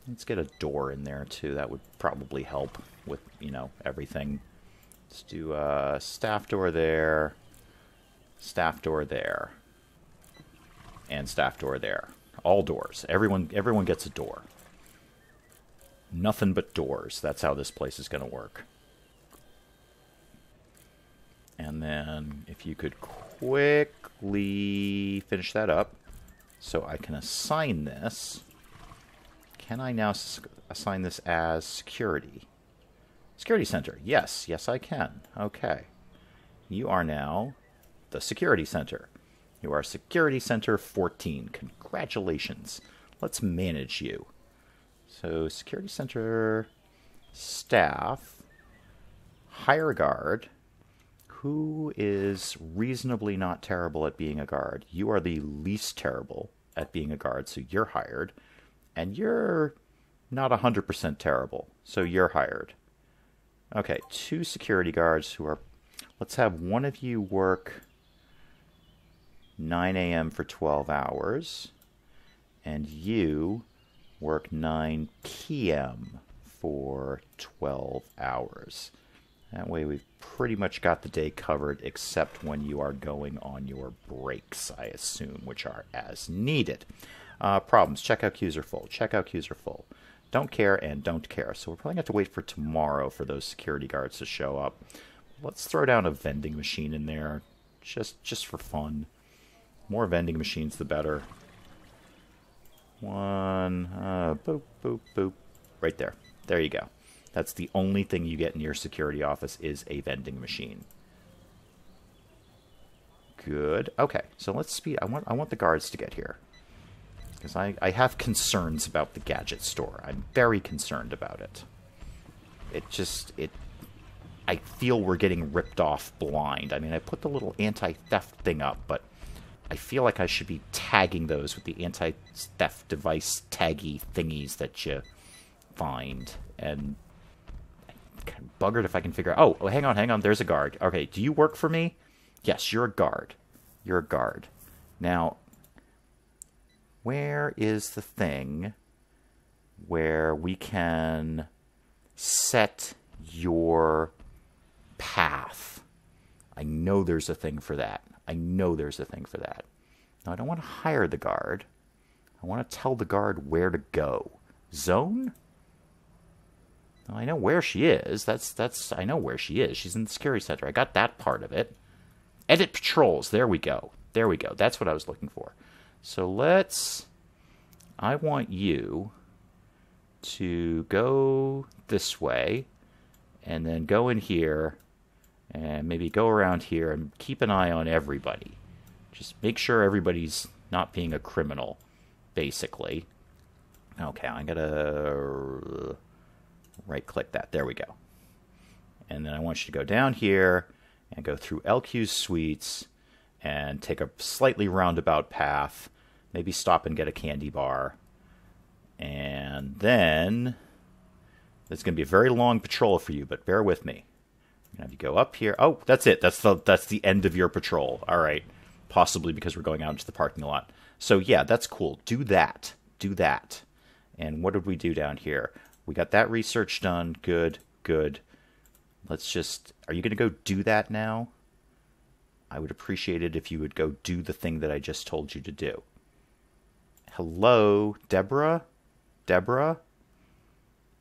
Let's get a door in there, too. That would probably help with, everything. Let's do a staff door there, staff door there, and staff door there. All doors. Everyone gets a door. Nothing but doors. That's how this place is going to work. And then if you could quickly finish that up so I can assign this. Can I now assign this as security? Security center. Yes, I can. Okay. You are now the security center. You are security center 14. Congratulations. Let's manage you. So security center staff, hire a guard who is reasonably not terrible at being a guard. You are the least terrible at being a guard, so you're hired. And you're not 100% terrible, so you're hired. Okay, 2 security guards who are... let's have one of you work 9 a.m. for 12 hours, and you work 9 p.m. for 12 hours. That way we've pretty much got the day covered, except when you are going on your breaks, I assume, which are as needed. Problems. Checkout queues are full. Checkout queues are full. Don't care and don't care. So we're probably going to have to wait for tomorrow for those security guards to show up. Let's throw down a vending machine in there, just for fun. More vending machines, the better. One, boop, boop, boop. Right there. There you go. That's the only thing you get in your security office is a vending machine. Good. Okay, so let's speed. I want the guards to get here, because I have concerns about the gadget store. I'm very concerned about it. I feel we're getting ripped off blind. I mean, I put the little anti-theft thing up, but I feel like I should be tagging those with the anti-theft device taggy thingies that you find. And I'm kind of buggered if I can figure out... Oh, hang on. There's a guard. Okay, do you work for me? Yes, you're a guard. You're a guard. Now, where is the thing where we can set your path? I know there's a thing for that. Now, I don't want to hire the guard. I want to tell the guard where to go. Zone? Well, I know where she is. I know where she is. She's in the security center. I got that part of it. Edit patrols. There we go. That's what I was looking for. So I want you to go this way, and then go in here, and maybe go around here, and keep an eye on everybody. Just make sure everybody's not being a criminal, basically. Okay, I'm going to right-click that. There we go. And then I want you to go down here and go through LQ's suites and take a slightly roundabout path. Maybe stop and get a candy bar. And then there's going to be a very long patrol for you, but bear with me. I'm going to have you go up here. Oh, that's it. That's the end of your patrol. All right. Possibly because we're going out into the parking lot. So, yeah, that's cool. Do that. And what did we do down here? We got that research done. Good. Let's just... Are you going to go do that now? I would appreciate it if you would go do the thing that I just told you to do. Hello, Deborah?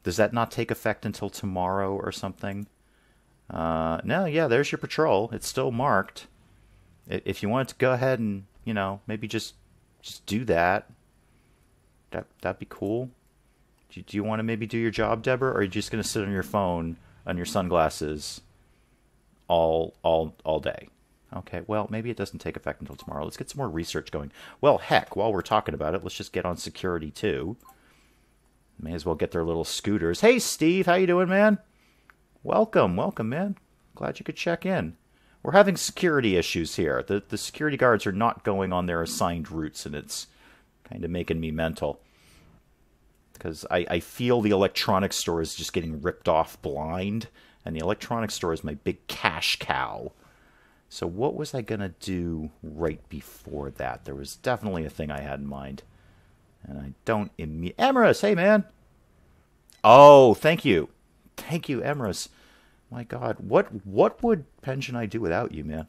Does that not take effect until tomorrow or something? No, yeah, there's your patrol. It's still marked. If you wanted to go ahead and, maybe just do that, that'd be cool. Do you want to maybe do your job, Deborah, or are you just going to sit on your phone, on your sunglasses, all day? Okay, well, maybe it doesn't take effect until tomorrow. Let's get some more research going. Well, heck, while we're talking about it, let's just get on security, too. May as well get their little scooters. Hey, Steve, how you doing, man? Welcome, man. Glad you could check in. We're having security issues here. The security guards are not going on their assigned routes, and it's kind of making me mental. Because I feel the electronics store is just getting ripped off blind, and the electronics store is my big cash cow. So what was I going to do right before that? There was definitely a thing I had in mind. And I don't Emrys, hey, man. Oh, thank you. Thank you, Emrys. My God, what would Pension I do without you, man?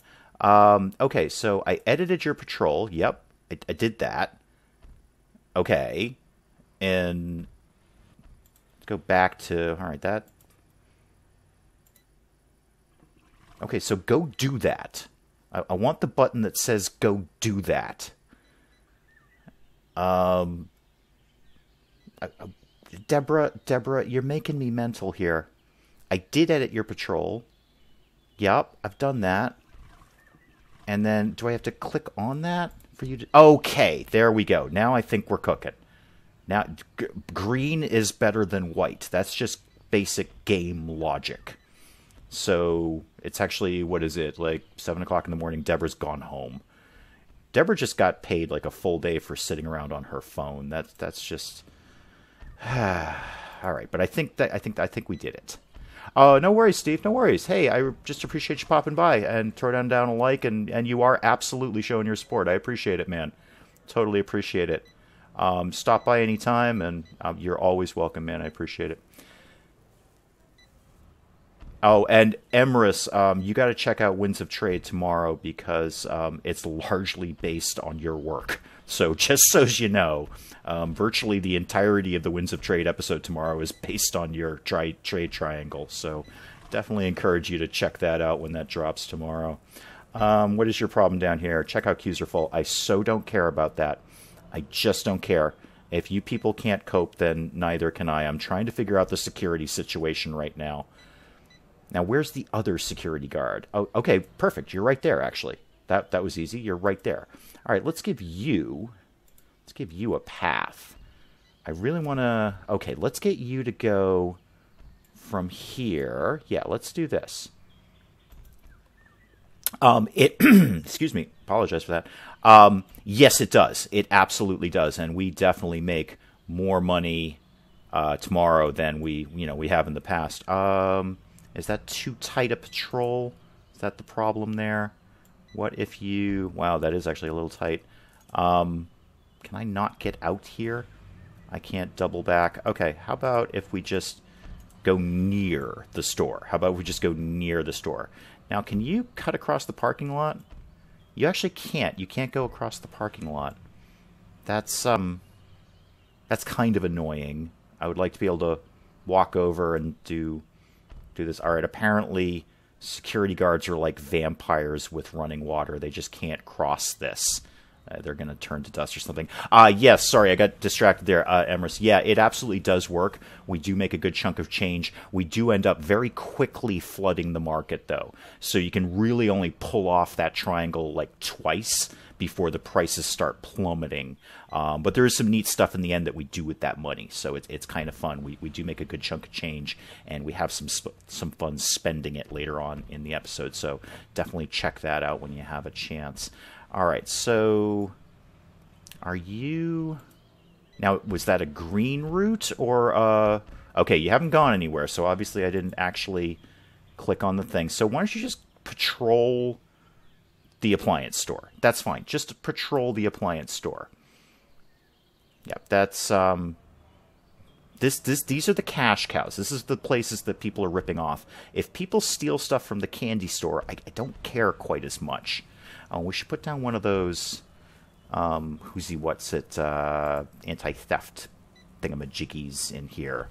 Okay, so I edited your patrol. Yep, I did that. Okay. And go back to, all right, that. Okay, so go do that. I want the button that says go do that. Deborah, you're making me mental here. I did edit your patrol. Yep, I've done that. And then, do I have to click on that for you to... Okay, there we go. Now I think we're cooking. Now, green is better than white. That's just basic game logic. So, it's actually, what is it, like 7 o'clock in the morning, Deborah's gone home. Deborah just got paid like a full day for sitting around on her phone. That's just... All right, but I think we did it. Oh, no worries, Steve. No worries. Hey, I just appreciate you popping by and throwing down a like, and you are absolutely showing your support. I appreciate it, man. Totally appreciate it. Stop by anytime, and you're always welcome, man. I appreciate it. Oh, and Emrys, you got to check out Winds of Trade tomorrow because it's largely based on your work. So just so you know, virtually the entirety of the Winds of Trade episode tomorrow is based on your trade triangle. So definitely encourage you to check that out when that drops tomorrow. What is your problem down here? Check out queues are full. I so don't care about that. I just don't care. If you people can't cope, then neither can I. I'm trying to figure out the security situation right now. Now, where's the other security guard? Oh, okay, perfect. You're right there, actually. That was easy. You're right there. All right, let's give you a path. I really want to... Okay, let's get you to go from here. Yeah, let's do this. Excuse me. Apologize for that. Yes, it does. It absolutely does, and we definitely make more money tomorrow than we have in the past. Is that too tight a patrol? Is that the problem there? What if you... Wow, that is actually a little tight. Can I not get out here? I can't double back. Okay, how about if we just go near the store? How about we just go near the store? Now, can you cut across the parking lot? You actually can't. You can't go across the parking lot. That's kind of annoying. I would like to be able to walk over and do this. All right, apparently security guards are like vampires with running water. They just can't cross this. They're going to turn to dust or something. Yes, sorry, I got distracted there, Emrys. Yeah, it absolutely does work. We do make a good chunk of change. We do end up very quickly flooding the market, though. So you can really only pull off that triangle like twice before the prices start plummeting. But there is some neat stuff in the end that we do with that money. So it's kind of fun. We do make a good chunk of change, and we have some fun spending it later on in the episode. So definitely check that out when you have a chance. All right, so are you... Now, was that a green route or... Okay, you haven't gone anywhere, so obviously I didn't actually click on the thing. So why don't you just patrol the appliance store? That's fine. Just patrol the appliance store. Yep, that's... These are the cash cows. This is the places that people are ripping off. If people steal stuff from the candy store, I don't care quite as much. We should put down one of those, anti-theft thingamajiggies in here.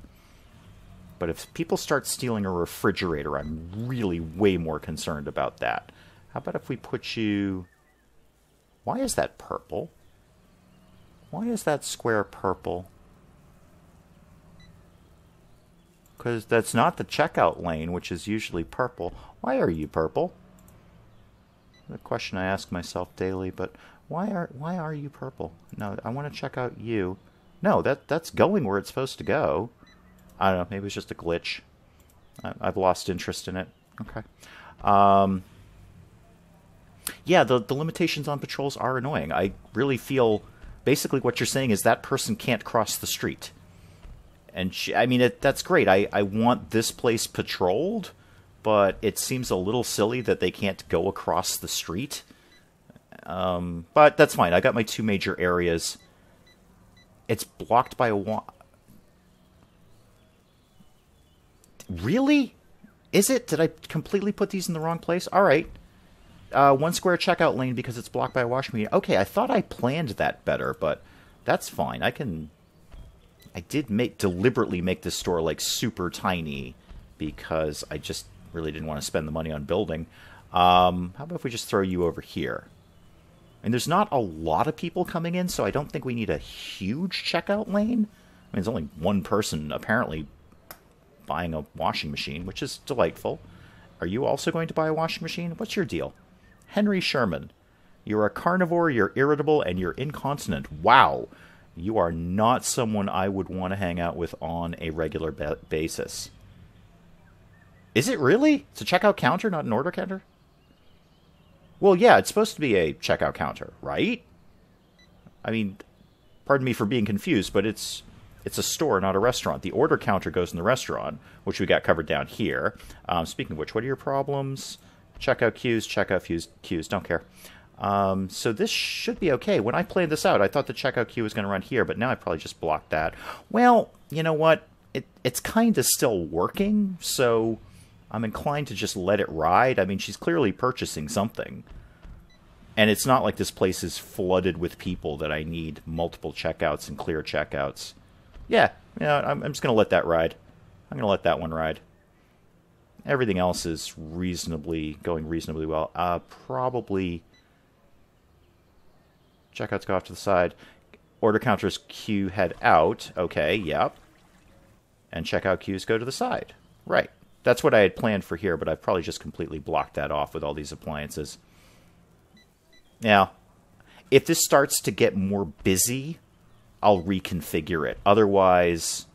But if people start stealing a refrigerator, I'm really way more concerned about that. How about if we put you... Why is that purple? Why is that square purple? Because that's not the checkout lane, which is usually purple. Why are you purple? The question I ask myself daily, but why are you purple? No, I want to check out you. No, that's going where it's supposed to go. I don't know, maybe it's just a glitch. I've lost interest in it. Okay. Yeah, the limitations on patrols are annoying. I really feel basically what you're saying is that person can't cross the street. And I mean, that's great. I want this place patrolled, but it seems a little silly that they can't go across the street. But that's fine. I got my two major areas. It's blocked by a wall. Really? Is it? Did I completely put these in the wrong place? All right. One square checkout lane because it's blocked by a washing machine. Okay, I thought I planned that better, but that's fine. I did deliberately make this store like super tiny because I just really didn't want to spend the money on building. How about if we just throw you over here? And there's not a lot of people coming in, so I don't think we need a huge checkout lane. I mean, there's only one person apparently buying a washing machine, which is delightful. Are you also going to buy a washing machine? What's your deal? Henry Sherman. You're a carnivore, you're irritable, and you're incontinent. Wow. You are not someone I would want to hang out with on a regular basis. Is it really? It's a checkout counter, not an order counter? Well, yeah, it's supposed to be a checkout counter, right? I mean, pardon me for being confused, but it's It's a store, not a restaurant. The order counter goes in the restaurant, which we got covered down here. Speaking of which, what are your problems? Checkout queues, don't care. So this should be okay. When I played this out, I thought the checkout queue was going to run here, but now I probably just blocked that. Well, you know what? It's kind of still working, so I'm inclined to just let it ride. I mean, she's clearly purchasing something. And it's not like this place is flooded with people that I need multiple checkouts and clear checkouts. Yeah, I'm just going to let that ride. I'm going to let that one ride. Everything else is going reasonably well. Probably checkouts go off to the side. Order counters queue head out. Okay, yep. And checkout queues go to the side. Right. That's what I had planned for here, but I've probably just completely blocked that off with all these appliances. Now, if this starts to get more busy, I'll reconfigure it. Otherwise,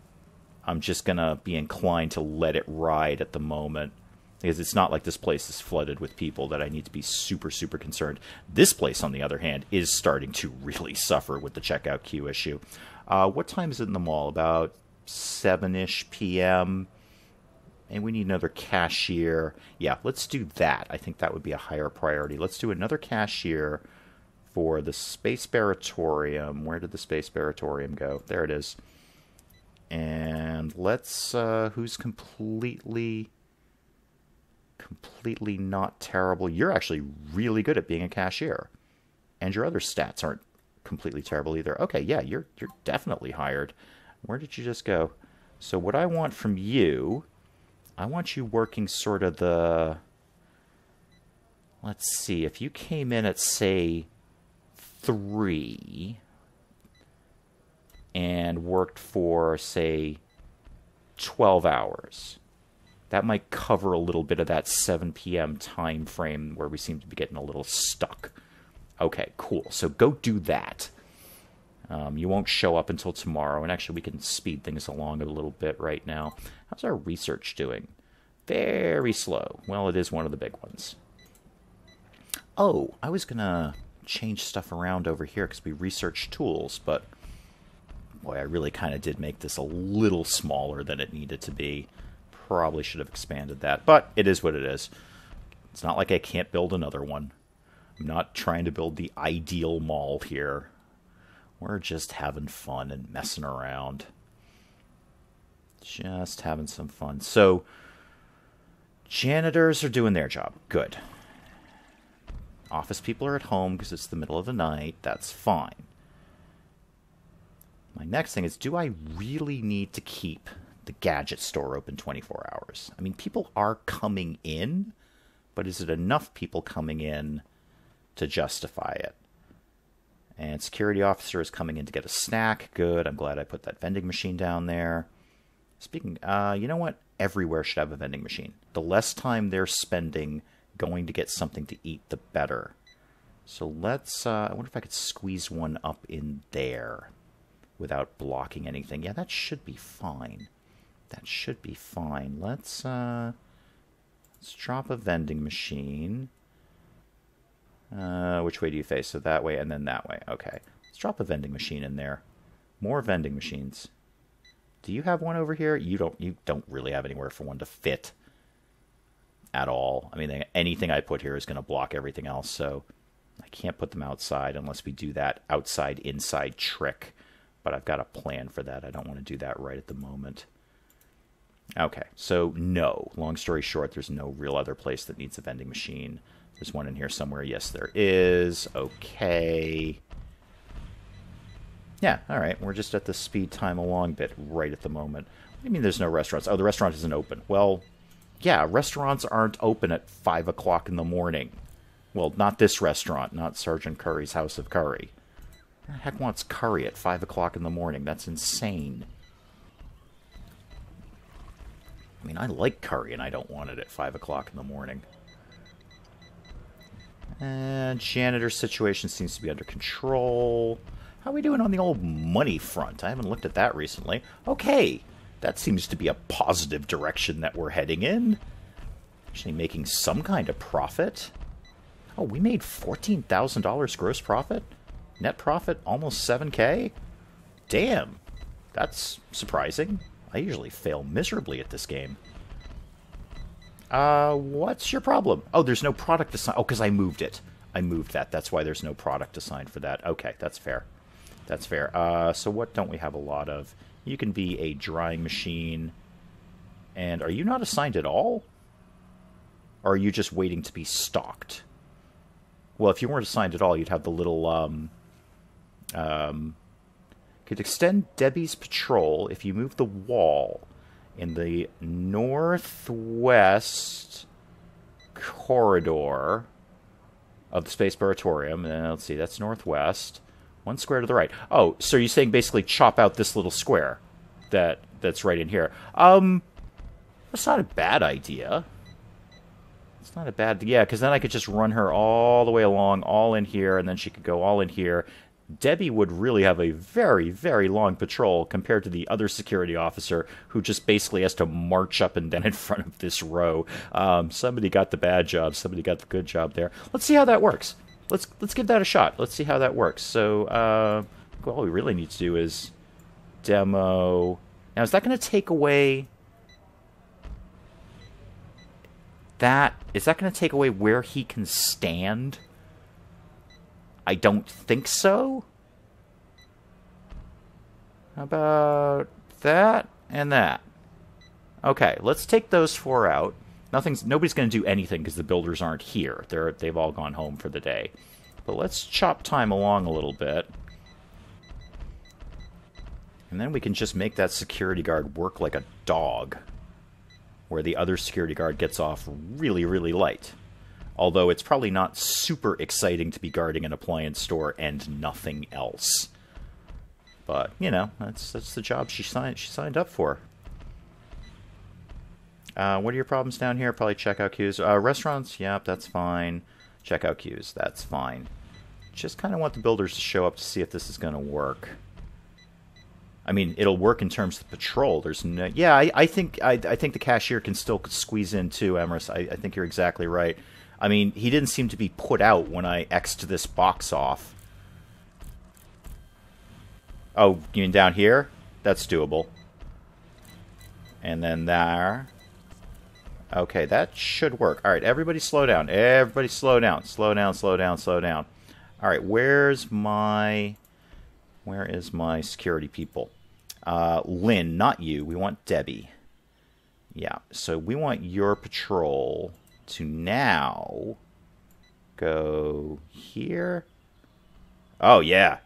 I'm just going to be inclined to let it ride at the moment. Because it's not like this place is flooded with people that I need to be super, super concerned. This place, on the other hand, is starting to really suffer with the checkout queue issue. What time is it in the mall? About 7-ish p.m., and we need another cashier. Yeah, let's do that. I think that would be a higher priority. Let's do another cashier for the Space Baratorium. Where did the Space Baratorium go? There it is. And let's, who's completely not terrible. You're actually really good at being a cashier. And your other stats aren't completely terrible either. Okay, yeah, you're definitely hired. Where did you just go? So what I want from you, I want you working sort of the... Let's see, if you came in at, say, 3 and worked for, say, 12 hours, that might cover a little bit of that 7 p.m. time frame where we seem to be getting a little stuck. Okay, cool. So go do that. You won't show up until tomorrow, and actually we can speed things along a little bit right now. How's our research doing? Very slow. Well, it is one of the big ones. Oh, I was going to change stuff around over here because we researched tools, but boy, I really kind of did make this a little smaller than it needed to be. Probably should have expanded that, but it is what it is. It's not like I can't build another one. I'm not trying to build the ideal mall here. We're just having fun and messing around. Just having some fun. So, janitors are doing their job. Good. Office people are at home because it's the middle of the night. That's fine. My next thing is, do I really need to keep the gadget store open 24 hours? I mean, people are coming in, but is it enough people coming in to justify it? And security officer is coming in to get a snack. Good. I'm glad I put that vending machine down there. Speaking, you know what? Everywhere should have a vending machine. The less time they're spending going to get something to eat, the better. So let's, I wonder if I could squeeze one up in there without blocking anything. Yeah, that should be fine. That should be fine. Let's drop a vending machine. Which way do you face? So that way and then that way. Okay. Let's drop a vending machine in there. More vending machines. Do you have one over here? You don't really have anywhere for one to fit at all. I mean, anything I put here is going to block everything else, so I can't put them outside unless we do that outside-inside trick. But I've got a plan for that. I don't want to do that right at the moment. Okay, so no. Long story short, there's no real other place that needs a vending machine. There's one in here somewhere. Yes, there is. Okay. Yeah, all right. We're just at the speed time along bit right at the moment. What do you mean there's no restaurants? Oh, the restaurant isn't open. Well, yeah, restaurants aren't open at 5 o'clock in the morning. Well, not this restaurant, not Sergeant Curry's House of Curry. Who the heck wants curry at 5 o'clock in the morning? That's insane. I mean, I like curry, and I don't want it at 5 o'clock in the morning. And janitor situation seems to be under control. How are we doing on the old money front? I haven't looked at that recently. Okay, that seems to be a positive direction that we're heading in. Actually making some kind of profit. Oh, we made $14,000 gross profit? Net profit almost 7K? Damn. That's surprising. I usually fail miserably at this game. What's your problem? Oh, there's no product assigned. Oh, because I moved it. I moved that. That's why there's no product assigned for that. Okay, that's fair. That's fair. So what don't we have a lot of? You can be a drying machine. And are you not assigned at all? Or are you just waiting to be stocked? Well, if you weren't assigned at all, you'd have the little, could extend Debbie's patrol if you move the wall in the northwest corridor of the Space Baratorium. And let's see, that's northwest. 1 square to the right. Oh, so you're saying basically chop out this little square that's right in here. That's not a bad idea. It's not a bad... Yeah, because then I could just run her all the way along, all in here, and then she could go all in here. Debbie would really have a very, very long patrol compared to the other security officer who just basically has to march up and down in front of this row. Somebody got the bad job. Somebody got the good job there. Let's see how that works. Let's give that a shot. Let's see how that works. So, all we really need to do is demo... Now, is that going to take away... Is that going to take away where he can stand? I don't think so. How about that and that? Okay, let's take those 4 out. Nobody's going to do anything because the builders aren't here. They've all gone home for the day. But let's chop time along a little bit. And then we can just make that security guard work like a dog, where the other security guard gets off really, really light. Although it's probably not super exciting to be guarding an appliance store and nothing else. But, you know, that's the job she signed up for. What are your problems down here? Probably checkout queues. Restaurants, yep, that's fine. Checkout queues, that's fine. Just kind of want the builders to show up to see if this is going to work. I mean, it'll work in terms of patrol. There's no... Yeah, I think the cashier can still squeeze in too, Emerus. I think you're exactly right. I mean, he didn't seem to be put out when I X'd this box off. Oh, you mean down here? That's doable. And then there. Okay, that should work. All right, everybody slow down. Everybody slow down. Slow down, slow down, slow down. All right, where is my security people? Lynn, not you. We want Debbie. Yeah, so we want your patrol to now go here. Oh, yeah.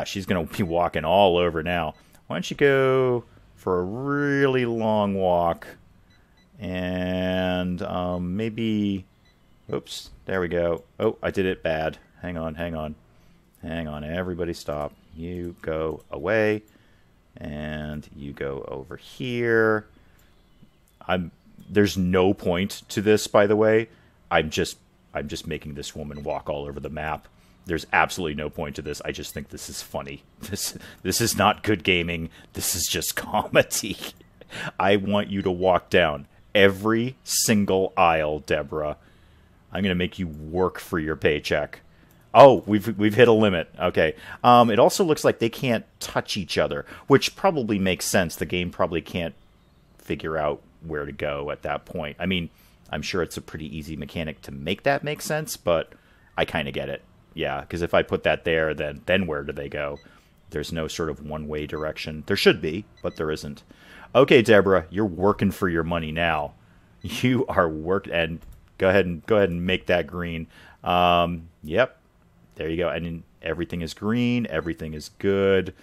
She's going to be walking all over now. Why don't you go for a really long walk and maybe... Oops, there we go. Oh, I did it bad. Hang on. Everybody stop. You go away, and you go over here. There's no point to this, by the way. I'm just making this woman walk all over the map. There's absolutely no point to this. I just think this is funny. This is not good gaming. This is just comedy. I want you to walk down every single aisle, Deborah. I'm going to make you work for your paycheck. Oh, we've hit a limit. Okay. It also looks like they can't touch each other, which probably makes sense. The game probably can't figure out where to go at that point. I mean, I'm sure it's a pretty easy mechanic to make that make sense, but I kind of get it. Yeah, because if I put that there, then where do they go? There's no sort of one-way direction. There should be, but there isn't. Okay, Deborah, you're working for your money now. You are and go ahead and make that green. Yep. There you go. And everything is green. Everything is good.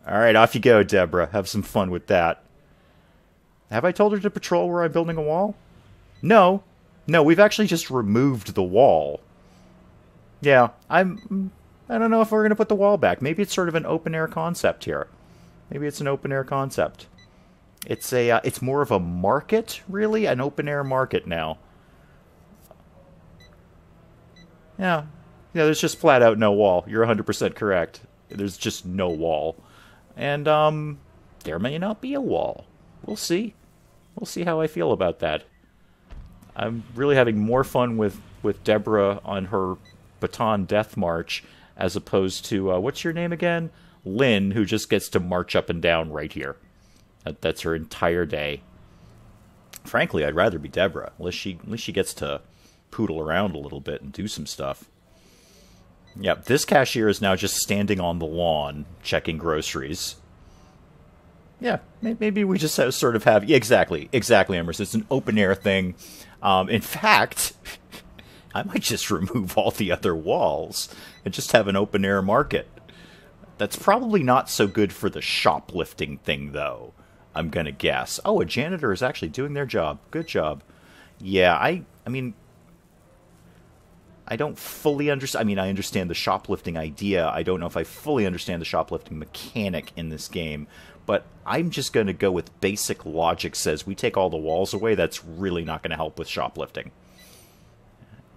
All right, off you go, Deborah. Have some fun with that. Have I told her to patrol where I'm building a wall? No, we've actually just removed the wall. Yeah, I don't know if we're going to put the wall back. Maybe it's sort of an open-air concept here. Maybe it's an open-air concept. It's more of a market, really, an open-air market now. Yeah, there's just flat-out no wall. You're 100% correct. There's just no wall. And, there may not be a wall. We'll see. We'll see how I feel about that. I'm really having more fun with Deborah on her baton death march as opposed to, what's your name again? Lynn, who just gets to march up and down right here. That's her entire day. Frankly, I'd rather be Deborah. At least she gets to poodle around a little bit and do some stuff. Yep, this cashier is now just standing on the lawn checking groceries. Yeah, maybe we just sort of have... Yeah, exactly, Emerson. It's an open-air thing. In fact, I might just remove all the other walls and just have an open-air market. That's probably not so good for the shoplifting thing, though, I'm going to guess. Oh, a janitor is actually doing their job. Good job. Yeah, I mean... I don't fully understand... I mean, I understand the shoplifting idea. I don't know if I fully understand the shoplifting mechanic in this game. But I'm just going to go with basic logic says we take all the walls away. That's really not going to help with shoplifting.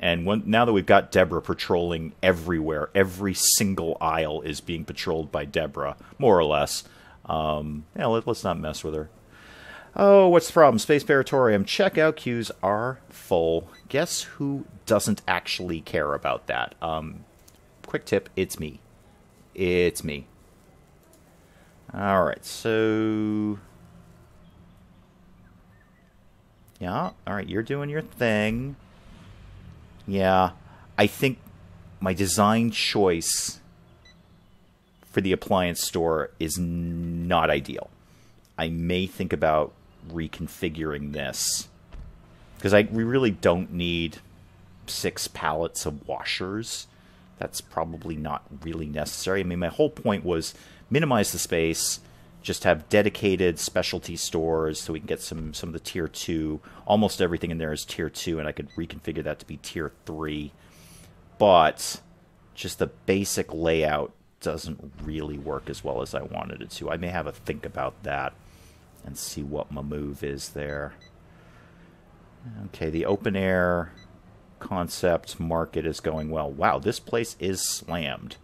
And now that we've got Deborah patrolling everywhere, every single aisle is being patrolled by Deborah, more or less. Yeah, let's not mess with her. Oh, what's the problem? Space Paratorium. Checkout queues are full. Guess who doesn't actually care about that? Quick tip, it's me. It's me. Alright, so... Yeah, alright, you're doing your thing. Yeah, I think my design choice for the appliance store is not ideal. I may think about reconfiguring this. Because we really don't need 6 pallets of washers. That's probably not really necessary. I mean, my whole point was minimize the space, just have dedicated specialty stores so we can get some of the tier 2. Almost everything in there is tier 2, and I could reconfigure that to be tier 3. But just the basic layout doesn't really work as well as I wanted it to. I may have a think about that and see what my move is there. Okay, the open air concept market is going well. Wow, this place is slammed.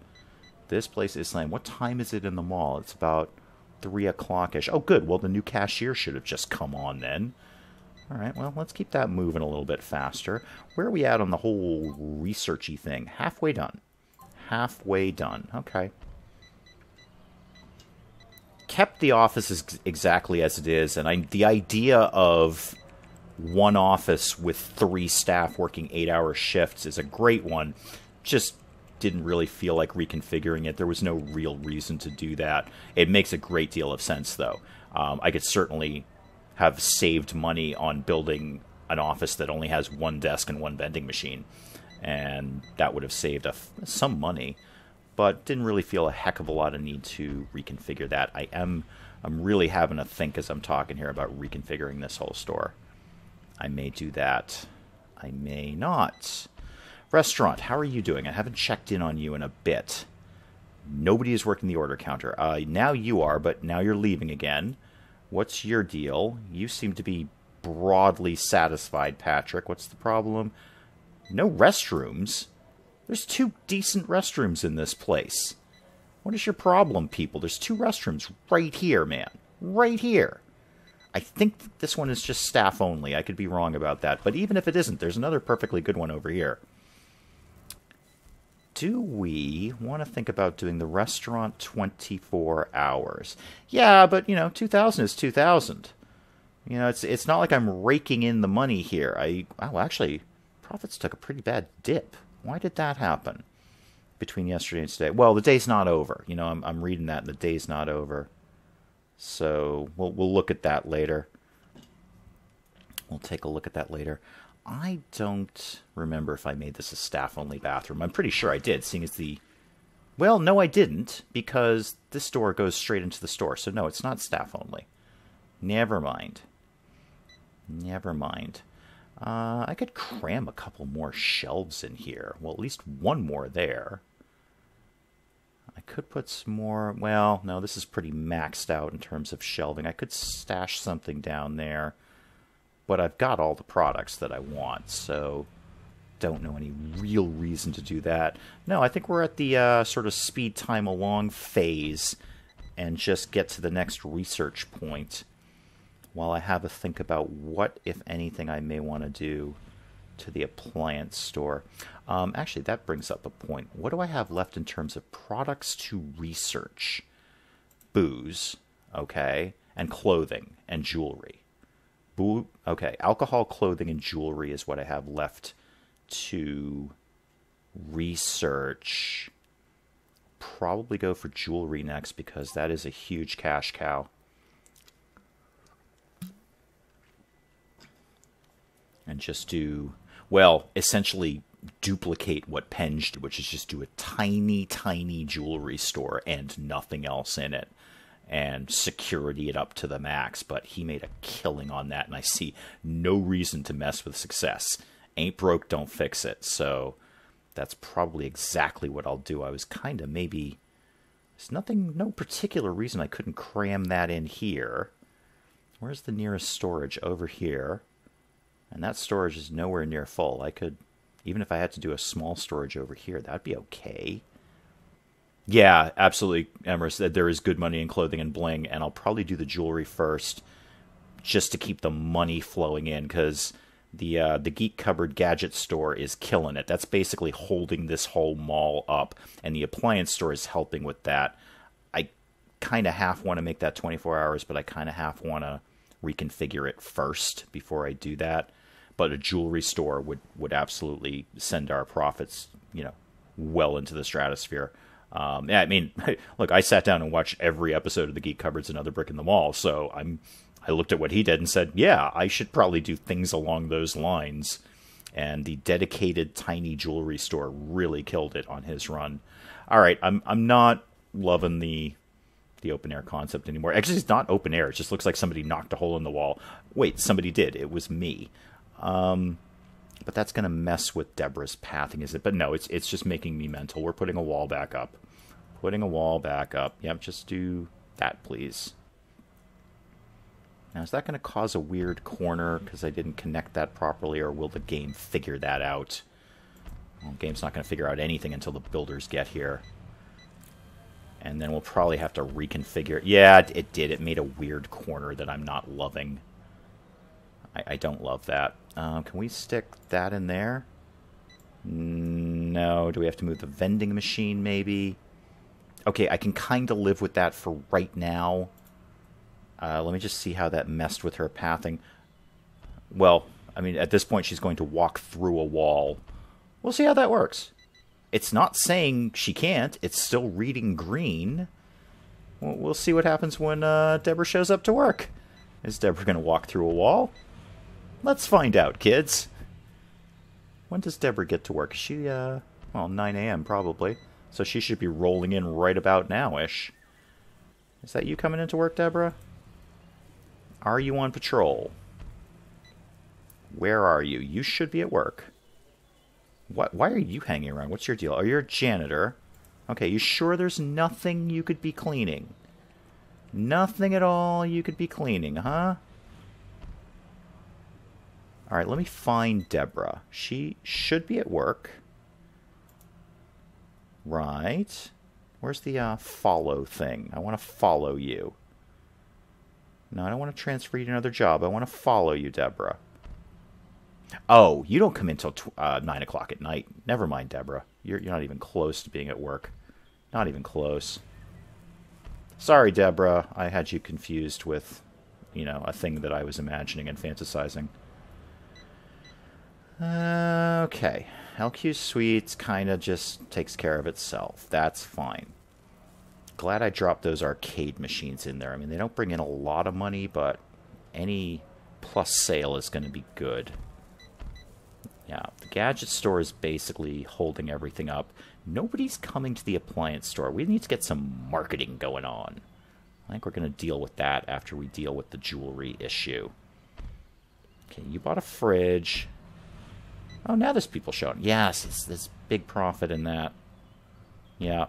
This place is slammed. What time is it in the mall? It's about 3 o'clock-ish. Oh, good. Well, the new cashier should have just come on then. All right, well, let's keep that moving a little bit faster. Where are we at on the whole researchy thing? Halfway done. Halfway done. Okay. Kept the office exactly as it is, and the idea of one office with 3 staff working 8-hour shifts is a great one. Just didn't really feel like reconfiguring it. There was no real reason to do that. It makes a great deal of sense, though. I could certainly have saved money on building an office that only has 1 desk and 1 vending machine, and that would have saved some money, but didn't really feel a heck of a lot of need to reconfigure that. I'm really having a think as I'm talking here about reconfiguring this whole store. I may do that. I may not. Restaurant, how are you doing? I haven't checked in on you in a bit. Nobody is working the order counter. Now you are, but now you're leaving again. What's your deal? You seem to be broadly satisfied, Patrick. What's the problem? No restrooms? There's 2 decent restrooms in this place. What is your problem, people? There's 2 restrooms right here, man. Right here. I think this one is just staff only. I could be wrong about that. But even if it isn't, there's another perfectly good one over here. Do we want to think about doing the restaurant 24 hours? Yeah, but, 2,000 is 2,000. It's not like I'm raking in the money here. Oh, actually, profits took a pretty bad dip. Why did that happen between yesterday and today? Well, the day's not over. I'm reading that, and the day's not over. So we'll look at that later. We'll take a look at that later. I don't remember if I made this a staff-only bathroom. I'm pretty sure I did, seeing as the... Well, no, I didn't, because this door goes straight into the store. So, no, it's not staff-only. Never mind. Never mind. I could cram a couple more shelves in here. Well, at least 1 more there. I could put some more... Well, no, this is pretty maxed out in terms of shelving. I could stash something down there. But I've got all the products that I want, so don't know any real reason to do that. No, I think we're at the sort of speed time along phase and just get to the next research point while I have a think about what, if anything, I may want to do to the appliance store. Actually, that brings up a point. What do I have left in terms of products to research? booze, okay, and clothing and jewelry. Okay, alcohol, clothing, and jewelry is what I have left to research. Probably go for jewelry next because that is a huge cash cow. And just do, well, essentially duplicate what Penge did, which is just do a tiny, tiny jewelry store and nothing else in it. And security it up to the max. But he made a killing on that, and I see no reason to mess with success. Ain't broke, don't fix it. So that's probably exactly what I'll do. I was kind of maybe... There's no particular reason I couldn't cram that in here. Where's the nearest storage? Over here. And that storage is nowhere near full. I could, even if I had to do a small storage over here, that'd be okay. Yeah, absolutely, Emrys. There is good money in clothing and bling, and I'll probably do the jewelry first just to keep the money flowing in, because the Geek Cupboard gadget store is killing it. That's basically holding this whole mall up, and the appliance store is helping with that. I kind of half want to make that 24 hours, but I kind of half want to reconfigure it first before I do that. But a jewelry store would absolutely send our profits, well into the stratosphere. Yeah, I mean, look, I sat down and watched every episode of the Geek Cupboard's Another Brick in the Wall, so I looked at what he did and said, yeah, I should probably do things along those lines. And the dedicated tiny jewelry store really killed it on his run. All right, I'm not loving the open air concept anymore. Actually, it's not open air. It just looks like somebody knocked a hole in the wall. Wait, somebody did. It was me. But that's going to mess with Deborah's pathing, is it? But no, it's just making me mental. We're putting a wall back up. Putting a wall back up. Yep, just do that, please. Now, is that going to cause a weird corner because I didn't connect that properly, or will the game figure that out? Well, the game's not going to figure out anything until the builders get here. And then we'll probably have to reconfigure. Yeah, it did. It made a weird corner that I'm not loving. I don't love that. Can we stick that in there? No. Do we have to move the vending machine, maybe? Okay, I can kind of live with that for right now. Let me just see how that messed with her pathing. Well, I mean, at this point, she's going to walk through a wall. We'll see how that works. It's not saying she can't. It's still reading green. We'll see what happens when Deborah shows up to work. Is Deborah going to walk through a wall? Let's find out, kids. When does Deborah get to work? Is she, well, 9 a.m. probably. So she should be rolling in right about now-ish. Is that you coming into work, Deborah? Are you on patrol? Where are you? You should be at work. Why are you hanging around? What's your deal? Oh, you're a janitor. Okay, you sure there's nothing you could be cleaning? Nothing at all you could be cleaning, huh? Alright, let me find Deborah. She should be at work. Right. Where's the follow thing? I want to follow you. No, I don't want to transfer you to another job. I want to follow you, Deborah. Oh, you don't come in till 9 o'clock at night. Never mind, Deborah. You're not even close to being at work. Not even close. Sorry, Deborah. I had you confused with, a thing that I was imagining and fantasizing. Okay. LQ Suites kind of just takes care of itself. That's fine. Glad I dropped those arcade machines in there. I mean, they don't bring in a lot of money, but any plus sale is going to be good. Yeah, the gadget store is basically holding everything up. Nobody's coming to the appliance store. We need to get some marketing going on. I think we're going to deal with that after we deal with the jewelry issue. Okay, you bought a fridge. Oh, now there's people showing. Yes, there's big profit in that. Yeah.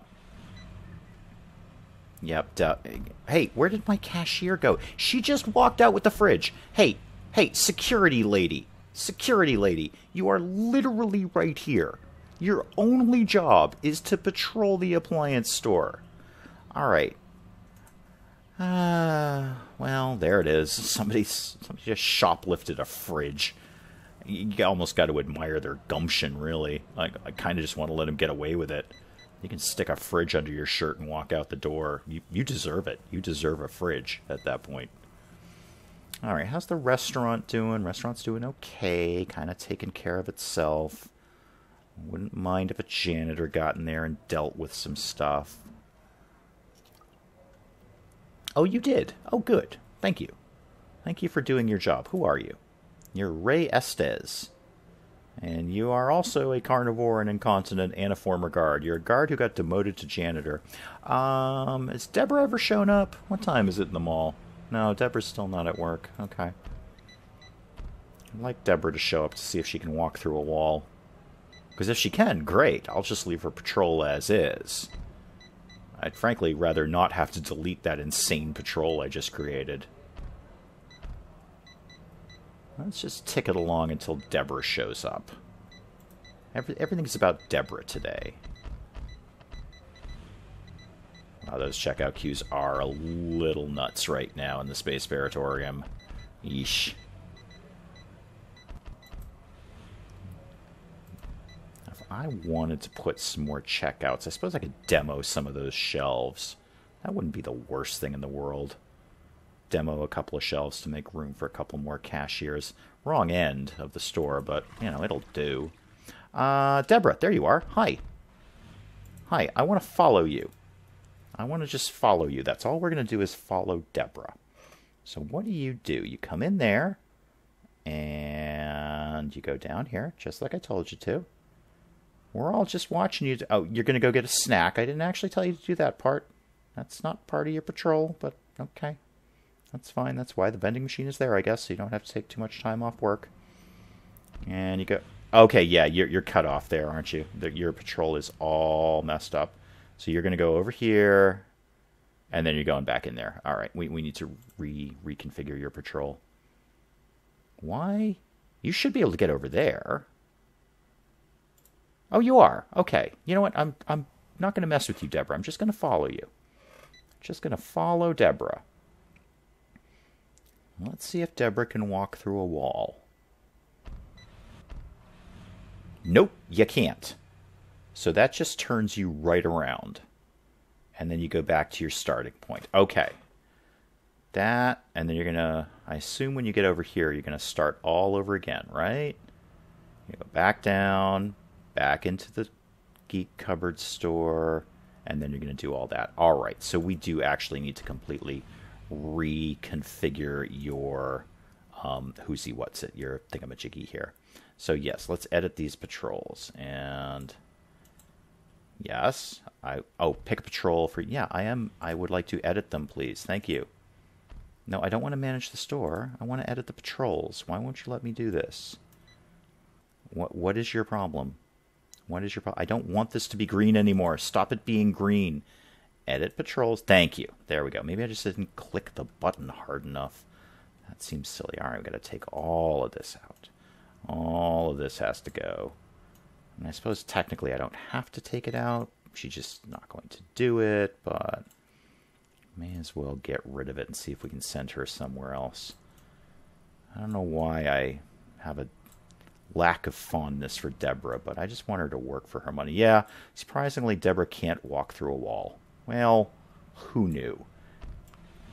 Yep. Hey, where did my cashier go? She just walked out with the fridge. Hey, security lady. Security lady, you are literally right here. Your only job is to patrol the appliance store. All right. Well, there it is. Somebody just shoplifted a fridge. You almost got to admire their gumption, really. I kind of just want to let them get away with it. You can stick a fridge under your shirt and walk out the door. You deserve it. You deserve a fridge at that point. All right, how's the restaurant doing? Restaurant's doing okay, kind of taking care of itself. Wouldn't mind if a janitor got in there and dealt with some stuff. Oh, you did? Oh, good. Thank you. Thank you for doing your job. Who are you? You're Ray Estes. And you are also a carnivore, an incontinent, and a former guard. You're a guard who got demoted to janitor. Has Deborah ever shown up? What time is it in the mall? No, Deborah's still not at work. Okay. I'd like Deborah to show up to see if she can walk through a wall. Because if she can, great. I'll just leave her patrol as is. I'd frankly rather not have to delete that insane patrol I just created. Let's just tick it along until Deborah shows up. Everything's about Deborah today. Wow, those checkout queues are a little nuts right now in the Space Spiritorium. Yeesh. If I wanted to put some more checkouts, I suppose I could demo some of those shelves. That wouldn't be the worst thing in the world. Demo a couple of shelves to make room for a couple more cashiers. Wrong end of the store, but, you know, it'll do. Deborah, there you are. Hi. Hi, I want to follow you. I want to just follow you. That's all we're going to do is follow Deborah. So what do? You come in there, and you go down here, just like I told you to. We're all just watching you. Oh, you're going to go get a snack. I didn't actually tell you to do that part. That's not part of your patrol, but okay. That's fine. That's why the vending machine is there, I guess, so you don't have to take too much time off work. And you go... Okay, yeah, you're cut off there, aren't you? Your patrol is all messed up. So you're going to go over here, and then you're going back in there. All right, we need to reconfigure your patrol. Why? You should be able to get over there. Oh, you are? Okay. You know what? I'm not going to mess with you, Deborah. I'm just going to follow you. Just going to follow Deborah. Let's see if Deborah can walk through a wall. Nope, you can't. So that just turns you right around. And then you go back to your starting point. Okay. That, and then you're going to, I assume when you get over here, you're going to start all over again, right? You go back down, back into the Geek Cupboard store, and then you're going to do all that. All right, so we do actually need to completely reconfigure your your thingamajiggy here. So yes, let's edit these patrols. And yes, pick a patrol for, yeah, I would like to edit them, please. Thank you. No, I don't want to manage the store. I want to edit the patrols. Why won't you let me do this? What is your problem? What is your problem? I don't want this to be green anymore. Stop it being green. Edit patrols. Thank you. There we go. Maybe I just didn't click the button hard enough. That seems silly. All right, we've got to take all of this out. All of this has to go. And I suppose technically I don't have to take it out. She's just not going to do it, but may as well get rid of it and see if we can send her somewhere else. I don't know why I have a lack of fondness for Deborah, but I just want her to work for her money. Yeah, surprisingly, Deborah can't walk through a wall. Well, who knew?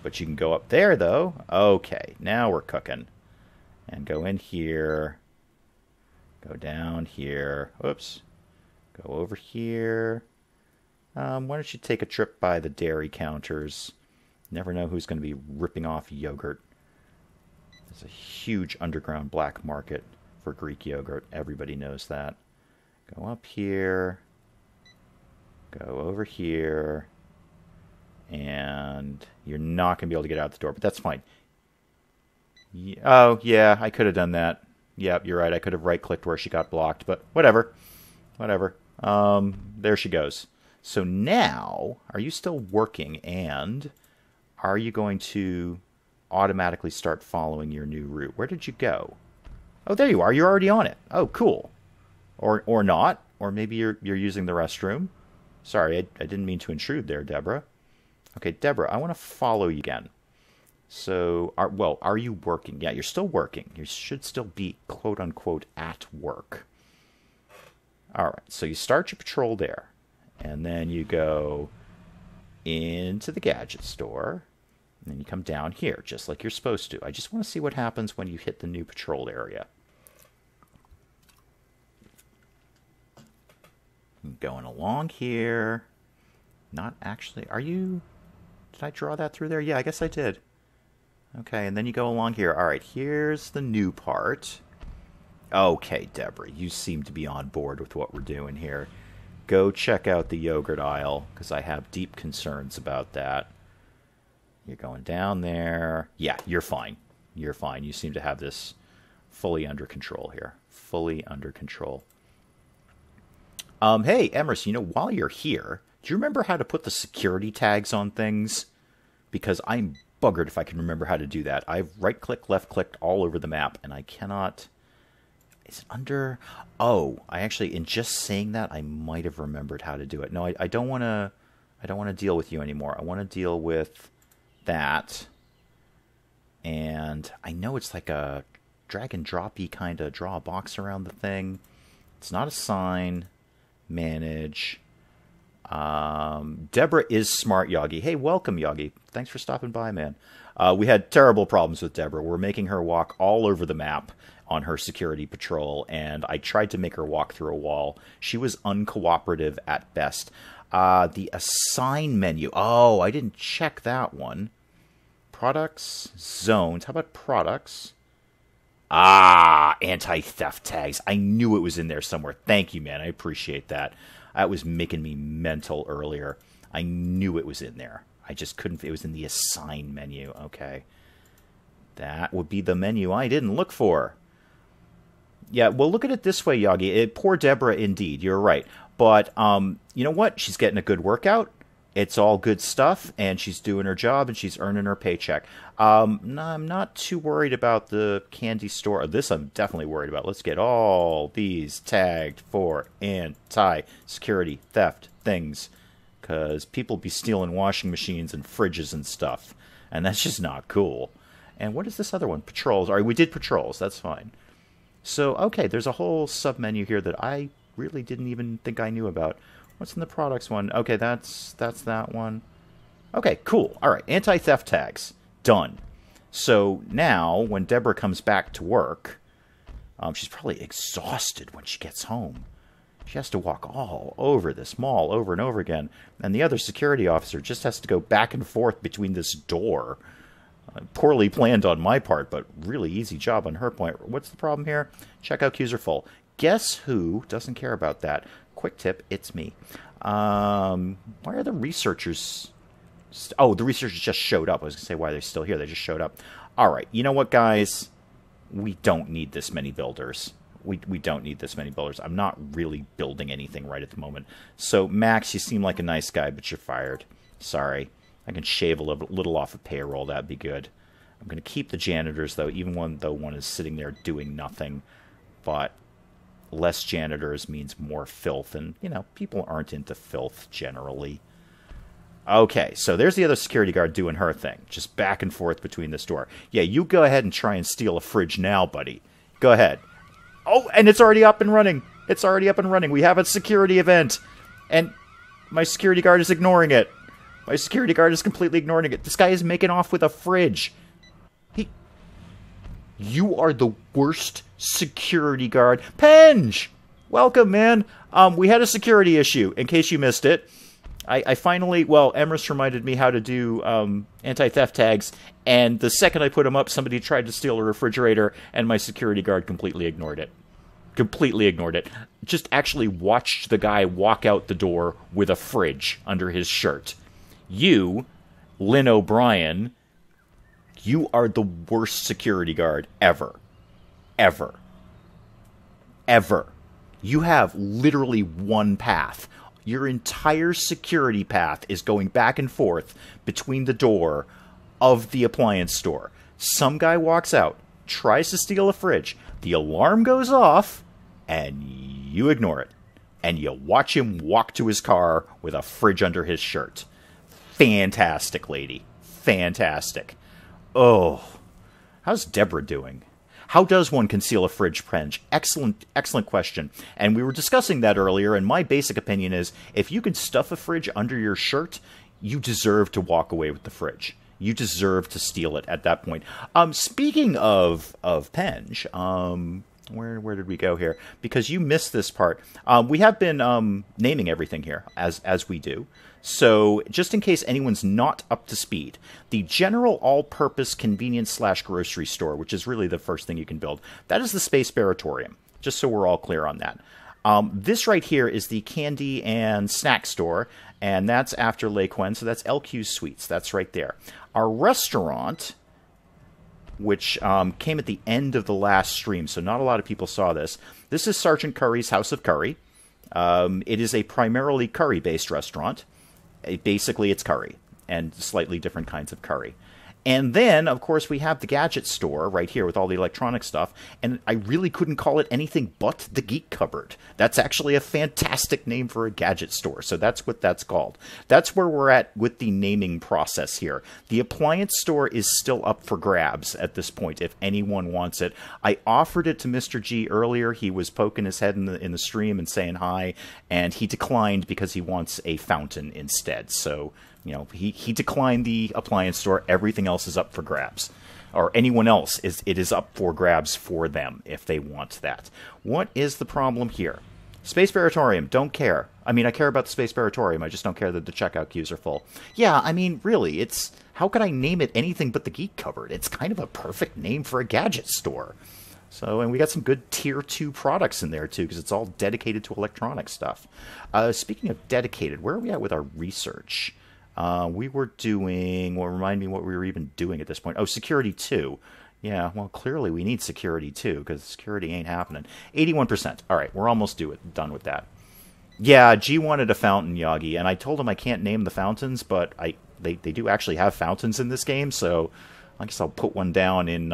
But you can go up there, though. Okay, now we're cooking. And go in here. Go down here. Oops. Go over here. Why don't you take a trip by the dairy counters? Never know who's going to be ripping off yogurt. There's a huge underground black market for Greek yogurt. Everybody knows that. Go up here. Go over here. And you're not going to be able to get out the door, but that's fine. Oh, yeah, I could have done that. Yep, you're right. I could have right-clicked where she got blocked, but whatever. Whatever. There she goes. So now, are you still working, and are you going to automatically start following your new route? Where did you go? Oh, there you are. You're already on it. Oh, cool. Or not. Or maybe you're using the restroom. Sorry, I didn't mean to intrude there, Deborah. Okay, Deborah, I want to follow you again. So, are you working? Yeah, you're still working. You should still be, quote-unquote, at work. All right, so you start your patrol there. And then you go into the gadget store. And then you come down here, just like you're supposed to. I just want to see what happens when you hit the new patrol area. Going along here. Not actually... Are you... Did I draw that through there? Yeah, I guess I did. Okay, and then you go along here. All right, here's the new part. Okay, Deborah, you seem to be on board with what we're doing here. Go check out the yogurt aisle, because I have deep concerns about that. You're going down there. Yeah, you're fine. You're fine. You seem to have this fully under control here. Fully under control. Hey, Emerson, while you're here, do you remember how to put the security tags on things? Because I'm buggered if I can remember how to do that. I've right-clicked, left-clicked all over the map, and I cannot... Is it under... Oh, I actually, in just saying that, I might have remembered how to do it. No, I don't want to deal with you anymore. I want to deal with that. And I know it's like a drag-and-drop-y kind of draw a box around the thing. It's not assign, manage... Deborah is smart, Yagi. Hey, welcome, Yagi. Thanks for stopping by, man. We had terrible problems with Deborah. We're making her walk all over the map on her security patrol, and I tried to make her walk through a wall. She was uncooperative at best. The assign menu. Oh, I didn't check that one. Products, zones. How about products? Ah, anti-theft tags. I knew it was in there somewhere. Thank you, man. I appreciate that. That was making me mental earlier. I knew it was in there. I just couldn't... It was in the assign menu. Okay. That would be the menu I didn't look for. Yeah, well, look at it this way, Yagi. Poor Deborah, indeed. You're right. But, you know what? She's getting a good workout. It's all good stuff, and she's doing her job, and she's earning her paycheck. No, I'm not too worried about the candy store. This I'm definitely worried about. Let's get all these tagged for anti-security theft things, because people be stealing washing machines and fridges and stuff, and that's just not cool. And what is this other one? Patrols. All right, we did patrols. That's fine. So, okay, there's a whole sub-menu here that I really didn't even think I knew about. What's in the products one? Okay, that's that one. Okay, cool. All right, anti-theft tags. Done. So now, when Deborah comes back to work, she's probably exhausted when she gets home. She has to walk all over this mall over and over again. And the other security officer just has to go back and forth between this door. Poorly planned on my part, but really easy job on her point. What's the problem here? Checkout queues are full. Guess who doesn't care about that? Quick tip, it's me. Why are the researchers... Oh, the researchers just showed up. I was going to say why they're still here. They just showed up. All right, you know what, guys? We don't need this many builders. We don't need this many builders. I'm not really building anything right at the moment. So, Max, you seem like a nice guy, but you're fired. Sorry. I can shave a little off of payroll. That'd be good. I'm going to keep the janitors, though, even though one is sitting there doing nothing. But... less janitors means more filth, and, people aren't into filth, generally. Okay, so there's the other security guard doing her thing, just back and forth between this door. Yeah, you go ahead and try and steal a fridge now, buddy. Go ahead. Oh, and it's already up and running. It's already up and running. We have a security event, and my security guard is ignoring it. My security guard is completely ignoring it. This guy is making off with a fridge. You are the worst security guard. Penge! Welcome, man. We had a security issue, in case you missed it. I finally... Well, Emrys reminded me how to do anti-theft tags, and the second I put them up, somebody tried to steal a refrigerator, and my security guard completely ignored it. Completely ignored it. Just actually watched the guy walk out the door with a fridge under his shirt. You, Lynn O'Brien... You are the worst security guard ever. Ever. Ever. You have literally one path. Your entire security path is going back and forth between the door of the appliance store. Some guy walks out, tries to steal a fridge. The alarm goes off, and you ignore it. And you watch him walk to his car with a fridge under his shirt. Fantastic, lady. Fantastic. Oh, how's Deborah doing? How does one conceal a fridge, Penge? Excellent question. And we were discussing that earlier, and my basic opinion is, if you can stuff a fridge under your shirt, you deserve to walk away with the fridge. You deserve to steal it at that point. Speaking of Penge, where did we go here? Because you missed this part. We have been naming everything here, as we do. So, just in case anyone's not up to speed, the general all-purpose convenience/grocery store, which is really the first thing you can build, that is the Space Baratorium, just so we're all clear on that. This right here is the candy and snack store, and that's after Le Quen, so that's LQ Sweets. That's right there. Our restaurant, which came at the end of the last stream, so not a lot of people saw this. This is Sergeant Curry's House of Curry. It is a primarily curry-based restaurant. Basically, it's curry, and slightly different kinds of curry. And then, of course, we have the gadget store right here with all the electronic stuff, and I really couldn't call it anything but the Geek Cupboard. That's actually a fantastic name for a gadget store, so that's what that's called. That's where we're at with the naming process here. The appliance store is still up for grabs at this point, if anyone wants it. I offered it to Mr. G earlier. He was poking his head in the stream and saying hi, and he declined because he wants a fountain instead, so... You know, he declined the appliance store. Everything else is up for grabs. Or anyone else, it is up for grabs for them if they want that. What is the problem here? Space Baratorium, don't care. I mean, I care about the Space Baratorium. I just don't care that the checkout queues are full. Yeah, I mean, really, it's... How could I name it anything but the Geek Cupboard? It's kind of a perfect name for a gadget store. So, and we got some good Tier 2 products in there, too, because it's all dedicated to electronic stuff. Speaking of dedicated, where are we at with our research? We were doing, well, remind me what we were even doing at this point. Oh, Security 2. Yeah, well, clearly we need Security 2, because Security ain't happening. 81%. All right, we're almost done with that. Yeah, G wanted a fountain, Yagi, and I told him I can't name the fountains, but they do actually have fountains in this game, so I guess I'll put one down in,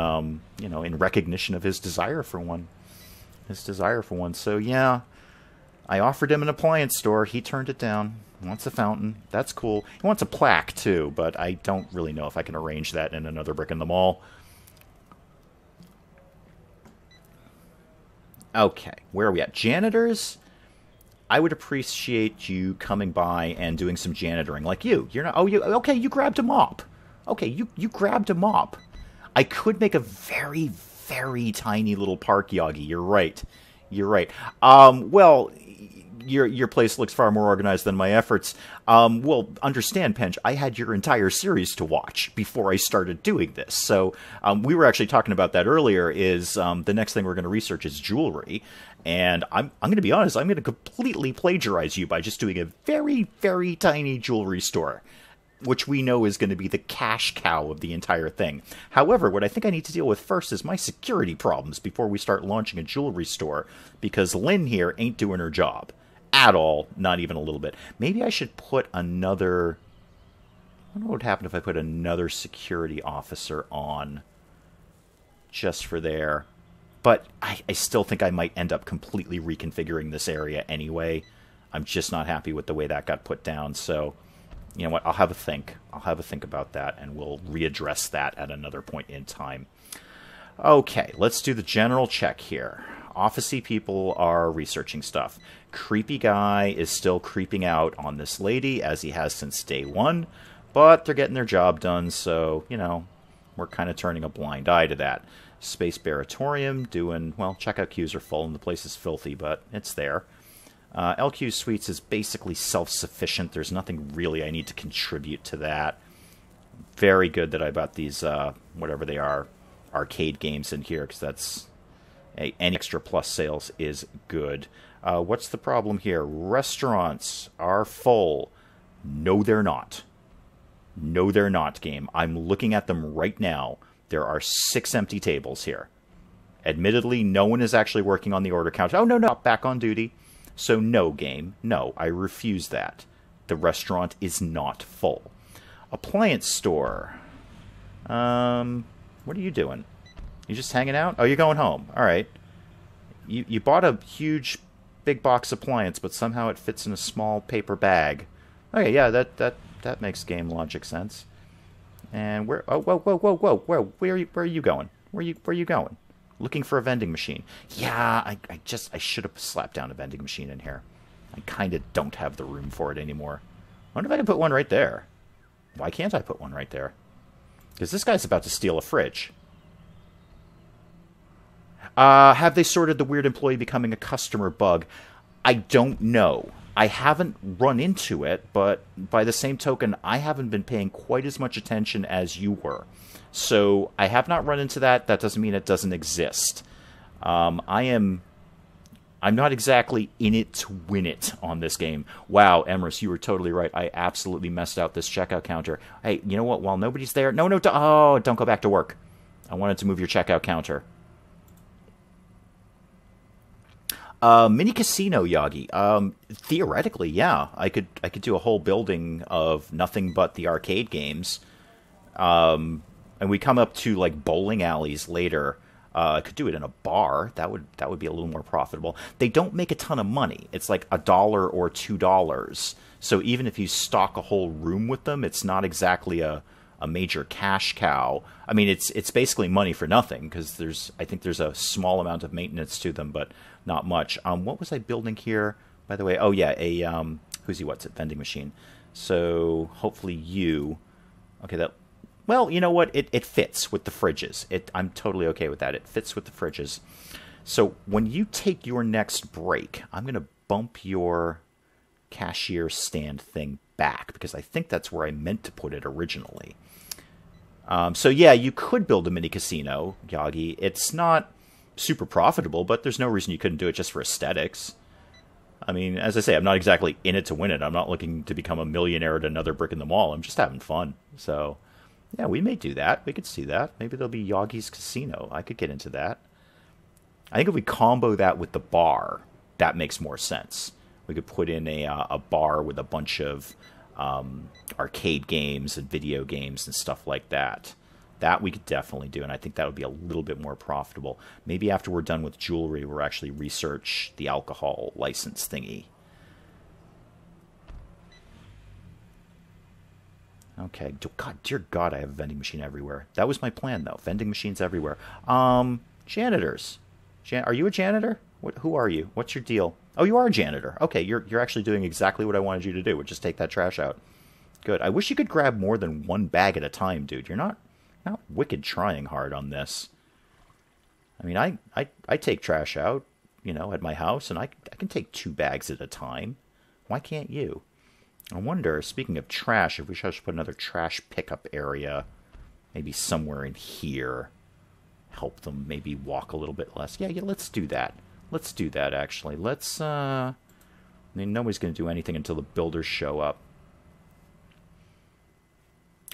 you know, in recognition of his desire for one. So, yeah, I offered him an appliance store. He turned it down. He wants a fountain. That's cool. He wants a plaque, too, but I don't really know if I can arrange that in another brick in the mall. Okay, where are we at? Janitors? I would appreciate you coming by and doing some janitoring. Like you. You're not... Oh, okay, you grabbed a mop. Okay, you grabbed a mop. I could make a very, very tiny little park, Yagi. You're right. Well... Your place looks far more organized than my efforts. Well, understand, Penge, I had your entire series to watch before I started doing this. So we were actually talking about that earlier, is the next thing we're going to research is jewelry. And I'm going to be honest, I'm going to completely plagiarize you by just doing a very, very tiny jewelry store, which we know is going to be the cash cow of the entire thing. However, what I think I need to deal with first is my security problems before we start launching a jewelry store, because Lynn here ain't doing her job. At all, not even a little bit. Maybe I should put another... I wonder what would happen if I put another security officer on just for there. But I still think I might end up completely reconfiguring this area anyway. I'm just not happy with the way that got put down. So, you know what? I'll have a think. About that, and we'll readdress that at another point in time. Okay, let's do the general check here. Officey people are researching stuff. Creepy guy is still creeping out on this lady, as he has since day one, but they're getting their job done, so, you know, we're kind of turning a blind eye to that. Space Baratorium doing, well, checkout queues are full and the place is filthy, but it's there. LQ Suites is basically self-sufficient. There's nothing really I need to contribute to that. Very good that I bought these, whatever they are, arcade games in here, because that's... Any extra plus sales is good. What's the problem here? Restaurants are full. No, they're not. No, they're not, game. I'm looking at them right now. There are 6 empty tables here. Admittedly, no one is actually working on the order counter. Oh, no, back on duty. So no, game. No, I refuse that. The restaurant is not full. Appliance store. What are you doing? You just hanging out? Oh, you're going home. All right. You bought a huge big box appliance, but somehow it fits in a small paper bag. Okay, yeah, that makes game logic sense. And where? Oh, whoa! Where are you going? Where are you going? Looking for a vending machine. Yeah, I should have slapped down a vending machine in here. I kind of don't have the room for it anymore. I wonder if I can put one right there. Why can't I put one right there? Because this guy's about to steal a fridge. Have they sorted the weird employee becoming a customer bug? I don't know. I haven't run into it, but by the same token, I haven't been paying quite as much attention as you were. So I have not run into that. That doesn't mean it doesn't exist. I'm not exactly in it to win it on this game. Wow, Emrys, you were totally right. I absolutely messed out this checkout counter. Hey, you know what? While nobody's there... No, don't go back to work. I wanted to move your checkout counter. Mini casino, Yagi. Theoretically, yeah. I could do a whole building of nothing but the arcade games. And we come up to, like, bowling alleys later. I could do it in a bar. That would be a little more profitable. They don't make a ton of money. It's like $1 or $2. So even if you stock a whole room with them, it's not exactly a major cash cow. I mean, it's basically money for nothing because I think there's a small amount of maintenance to them, but not much. What was I building here, by the way? Oh yeah, a vending machine. So hopefully you. Okay, well, you know what? It fits with the fridges. I'm totally okay with that. It fits with the fridges. So when you take your next break, I'm going to bump your cashier stand thing back because I think that's where I meant to put it originally. So yeah, you could build a mini casino, Yagi. It's not super profitable, but there's no reason you couldn't do it just for aesthetics. I mean, as I say, I'm not exactly in it to win it. I'm not looking to become a millionaire at another brick in the mall. I'm just having fun. So yeah, we may do that. We could see that. Maybe there'll be Yagi's Casino. I could get into that. I think if we combo that with the bar, that makes more sense. We could put in a bar with a bunch of arcade games and video games and stuff like that. That we could definitely do, and I think that would be a little bit more profitable. Maybe after we're done with jewelry, we'll actually research the alcohol license thingy. Okay, God, dear God, I have a vending machine everywhere. That was my plan, though. Vending machines everywhere. Janitors. Are you a janitor? Who are you? What's your deal? Oh, you are a janitor. Okay, you're actually doing exactly what I wanted you to do, which is take that trash out. Good. I wish you could grab more than one bag at a time, dude. You're not wicked trying hard on this. I mean, I take trash out, at my house, and I can take 2 bags at a time. Why can't you? I wonder, speaking of trash, if we should put another trash pickup area, maybe somewhere in here. Help them maybe walk a little bit less. Yeah, let's do that. Let's do that, actually. Let's, I mean, nobody's going to do anything until the builders show up.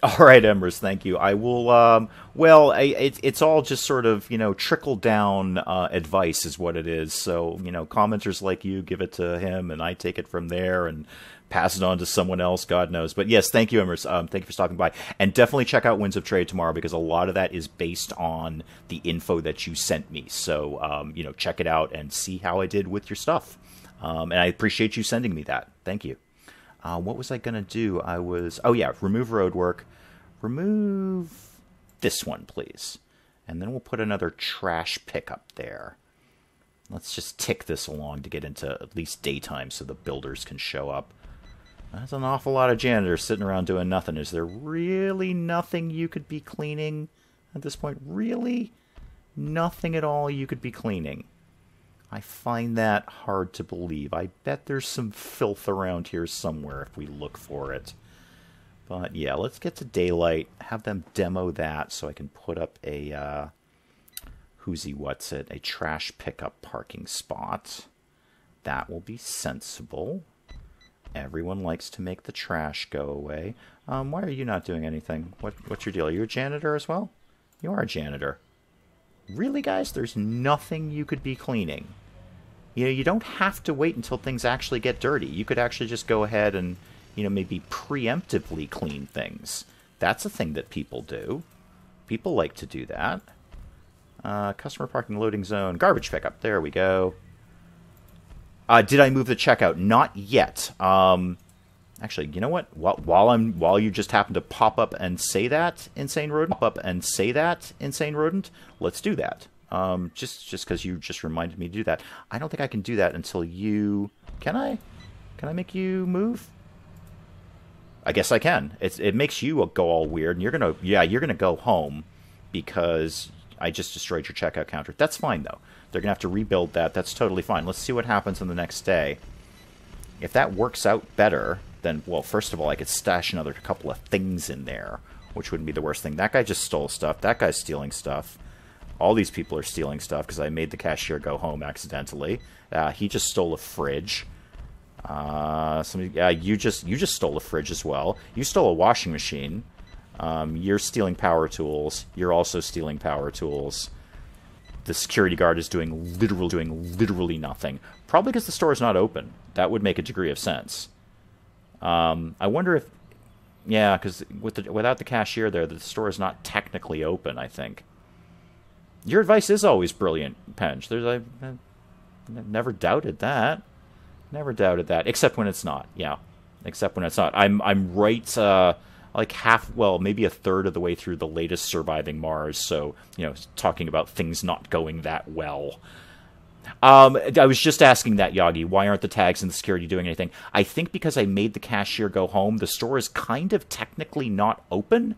All right, Embers, thank you. I will, it's all just sort of, trickle-down advice is what it is. So, commenters like you give it to him, and I take it from there and pass it on to someone else, God knows. But yes, thank you, Embers. Thank you for stopping by. And definitely check out Winds of Trade tomorrow, because a lot of that is based on the info that you sent me. So, check it out and see how I did with your stuff. And I appreciate you sending me that. Thank you. What was I going to do? Oh yeah, remove road work. Remove this one, please. And then we'll put another trash pickup there. Let's just tick this along to get into at least daytime so the builders can show up. That's an awful lot of janitors sitting around doing nothing. Is there really nothing you could be cleaning at this point? Really? Nothing at all you could be cleaning? I find that hard to believe. I bet there's some filth around here somewhere if we look for it. But yeah, let's get to daylight, have them demo that so I can put up a, a trash pickup parking spot. That will be sensible. Everyone likes to make the trash go away. Why are you not doing anything? What's your deal? Are you a janitor as well? You are a janitor. Really, guys? There's nothing you could be cleaning. You don't have to wait until things actually get dirty. You could actually just go ahead and, maybe preemptively clean things. That's a thing that people do. People like to do that. Customer parking loading zone. Garbage pickup. There we go. Did I move the checkout? Not yet. Actually, you know what? While you just happen to pop up and say that, insane rodent, let's do that. Just because you just reminded me to do that. I don't think I can do that until you... Can I? Can I make you move? I guess I can. It makes you go all weird, and you're gonna go home because I just destroyed your checkout counter. That's fine though. They're gonna have to rebuild that. That's totally fine. Let's see what happens on the next day. If that works out better, then well, first of all, I could stash another couple of things in there, which wouldn't be the worst thing. That guy just stole stuff. That guy's stealing stuff. All these people are stealing stuff because I made the cashier go home accidentally. He just stole a fridge. You just stole a fridge as well. You stole a washing machine. You're stealing power tools. You're also stealing power tools. The security guard is doing literally nothing. Probably because the store is not open. That would make a degree of sense. I wonder if, yeah, because without the cashier there, the store is not technically open. I think. Your advice is always brilliant, Penge. I've never doubted that. Never doubted that, except when it's not. Yeah, except when it's not. I'm right, like half, well, maybe a third of the way through the latest Surviving Mars. So talking about things not going that well. I was just asking that, Yagi. Why aren't the tags and the security doing anything? I think because I made the cashier go home. The store is kind of technically not open.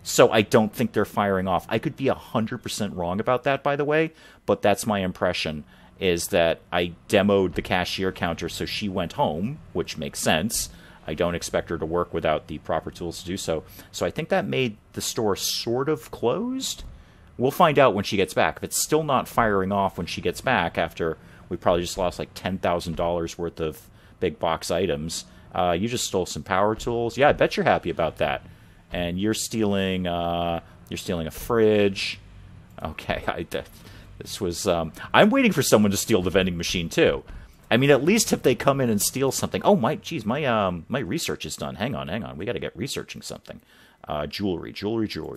So I don't think they're firing off. I could be 100% wrong about that, by the way, but that's my impression, is that I demoed the cashier counter so she went home, which makes sense. I don't expect her to work without the proper tools to do so. So I think that made the store sort of closed. We'll find out when she gets back. If it's still not firing off when she gets back after we probably just lost like $10,000 worth of big box items, you just stole some power tools. Yeah, I bet you're happy about that. And you're stealing a fridge. Okay, this was. I'm waiting for someone to steal the vending machine too. I mean, at least if they come in and steal something. Oh my, geez, my research is done. Hang on. We got to get researching something. Jewelry,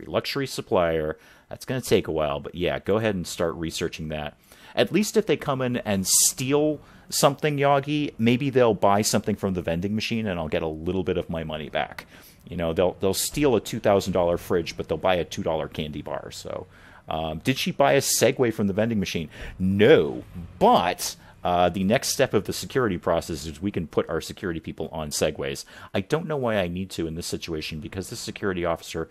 luxury supplier. That's going to take a while, but yeah, go ahead and start researching that. At least if they come in and steal something, Yagi, maybe they'll buy something from the vending machine, and I'll get a little bit of my money back. They'll steal a $2,000 fridge, but they'll buy a $2 candy bar. So, did she buy a Segway from the vending machine? No, but the next step of the security process is we can put our security people on Segways. I don't know why I need to in this situation, because the security officer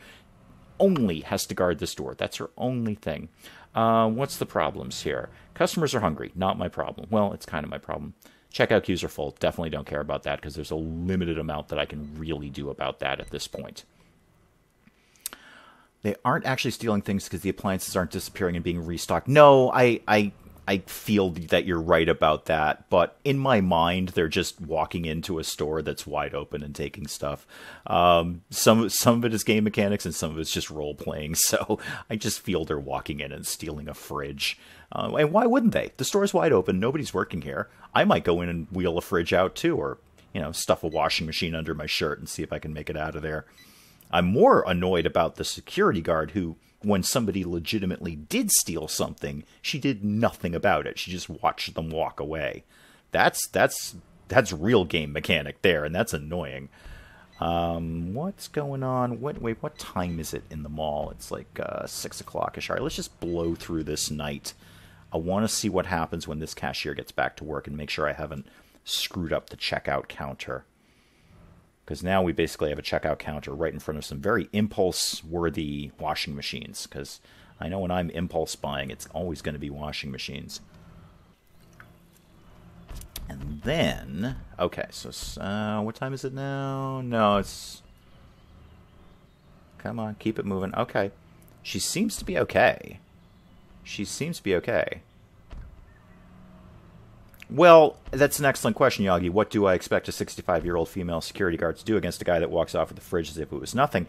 only has to guard this door. That's her only thing. What's the problems here? Customers are hungry. Not my problem. Well, it's kind of my problem. Checkout queues are full. Definitely don't care about that because there's a limited amount that I can really do about that at this point. They aren't actually stealing things because the appliances aren't disappearing and being restocked. No, I feel that you're right about that, but in my mind, they're just walking into a store that's wide open and taking stuff. Some of it is game mechanics and some of it's just role playing. So I just feel they're walking in and stealing a fridge. And why wouldn't they? The store's wide open. Nobody's working here. I might go in and wheel a fridge out too, or stuff a washing machine under my shirt and see if I can make it out of there. I'm more annoyed about the security guard who, when somebody legitimately did steal something, she did nothing about it. She just watched them walk away. That's real game mechanic there, and that's annoying. What's going on? Wait, what time is it in the mall? It's like 6 o'clock-ish. All right, let's just blow through this night. I want to see what happens when this cashier gets back to work and make sure I haven't screwed up the checkout counter. Because now we basically have a checkout counter right in front of some very impulse-worthy washing machines. Because I know when I'm impulse buying, it's always going to be washing machines. And then, okay, so what time is it now? No, it's... Come on, keep it moving. Okay. She seems to be okay. Well, that's an excellent question, Yagi. What do I expect a 65-year-old female security guard to do against a guy that walks off with the fridge as if it was nothing?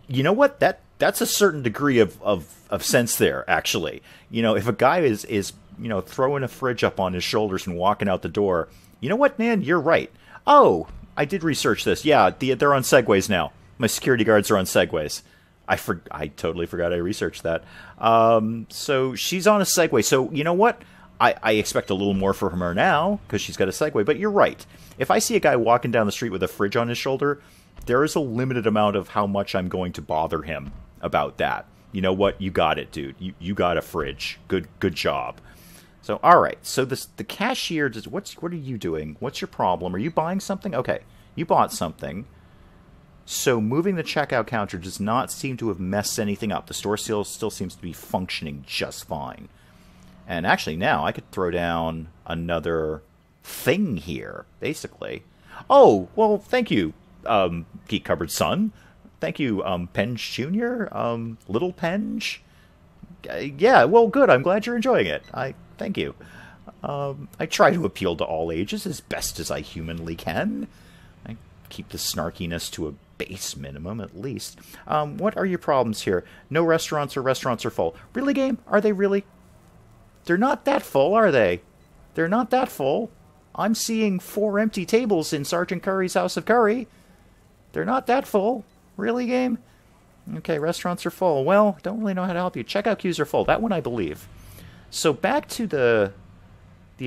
You know what? That's a certain degree of sense there, actually. If a guy is throwing a fridge up on his shoulders and walking out the door, you know what, Nan? You're right. Oh, I did research this. Yeah, they're on Segways now. My security guards are on Segways. I totally forgot I researched that. So she's on a Segway. So you know what? I expect a little more from her now because she's got a Segway. But you're right. If I see a guy walking down the street with a fridge on his shoulder, there is a limited amount of how much I'm going to bother him about that. You know what? You got it, dude. You got a fridge. Good job. So, all right. So the cashier does. What are you doing? What's your problem? Are you buying something? Okay, you bought something. So moving the checkout counter does not seem to have messed anything up. The store still seems to be functioning just fine. And actually, now I could throw down another thing here, basically. Oh, well, thank you, Geek Cupboard Son. Thank you, Penge Jr., Little Penge. Yeah, well, good. I'm glad you're enjoying it. Thank you. I try to appeal to all ages as best as I humanly can. I keep the snarkiness to a base minimum, at least. What are your problems here? No restaurants or restaurants are full. Really, game? Are they really? They're not that full, are they? They're not that full. I'm seeing 4 empty tables in Sergeant Curry's House of Curry. They're not that full. Really, game? Okay, restaurants are full. Well, don't really know how to help you. Checkout queues are full. That one I believe. So back to the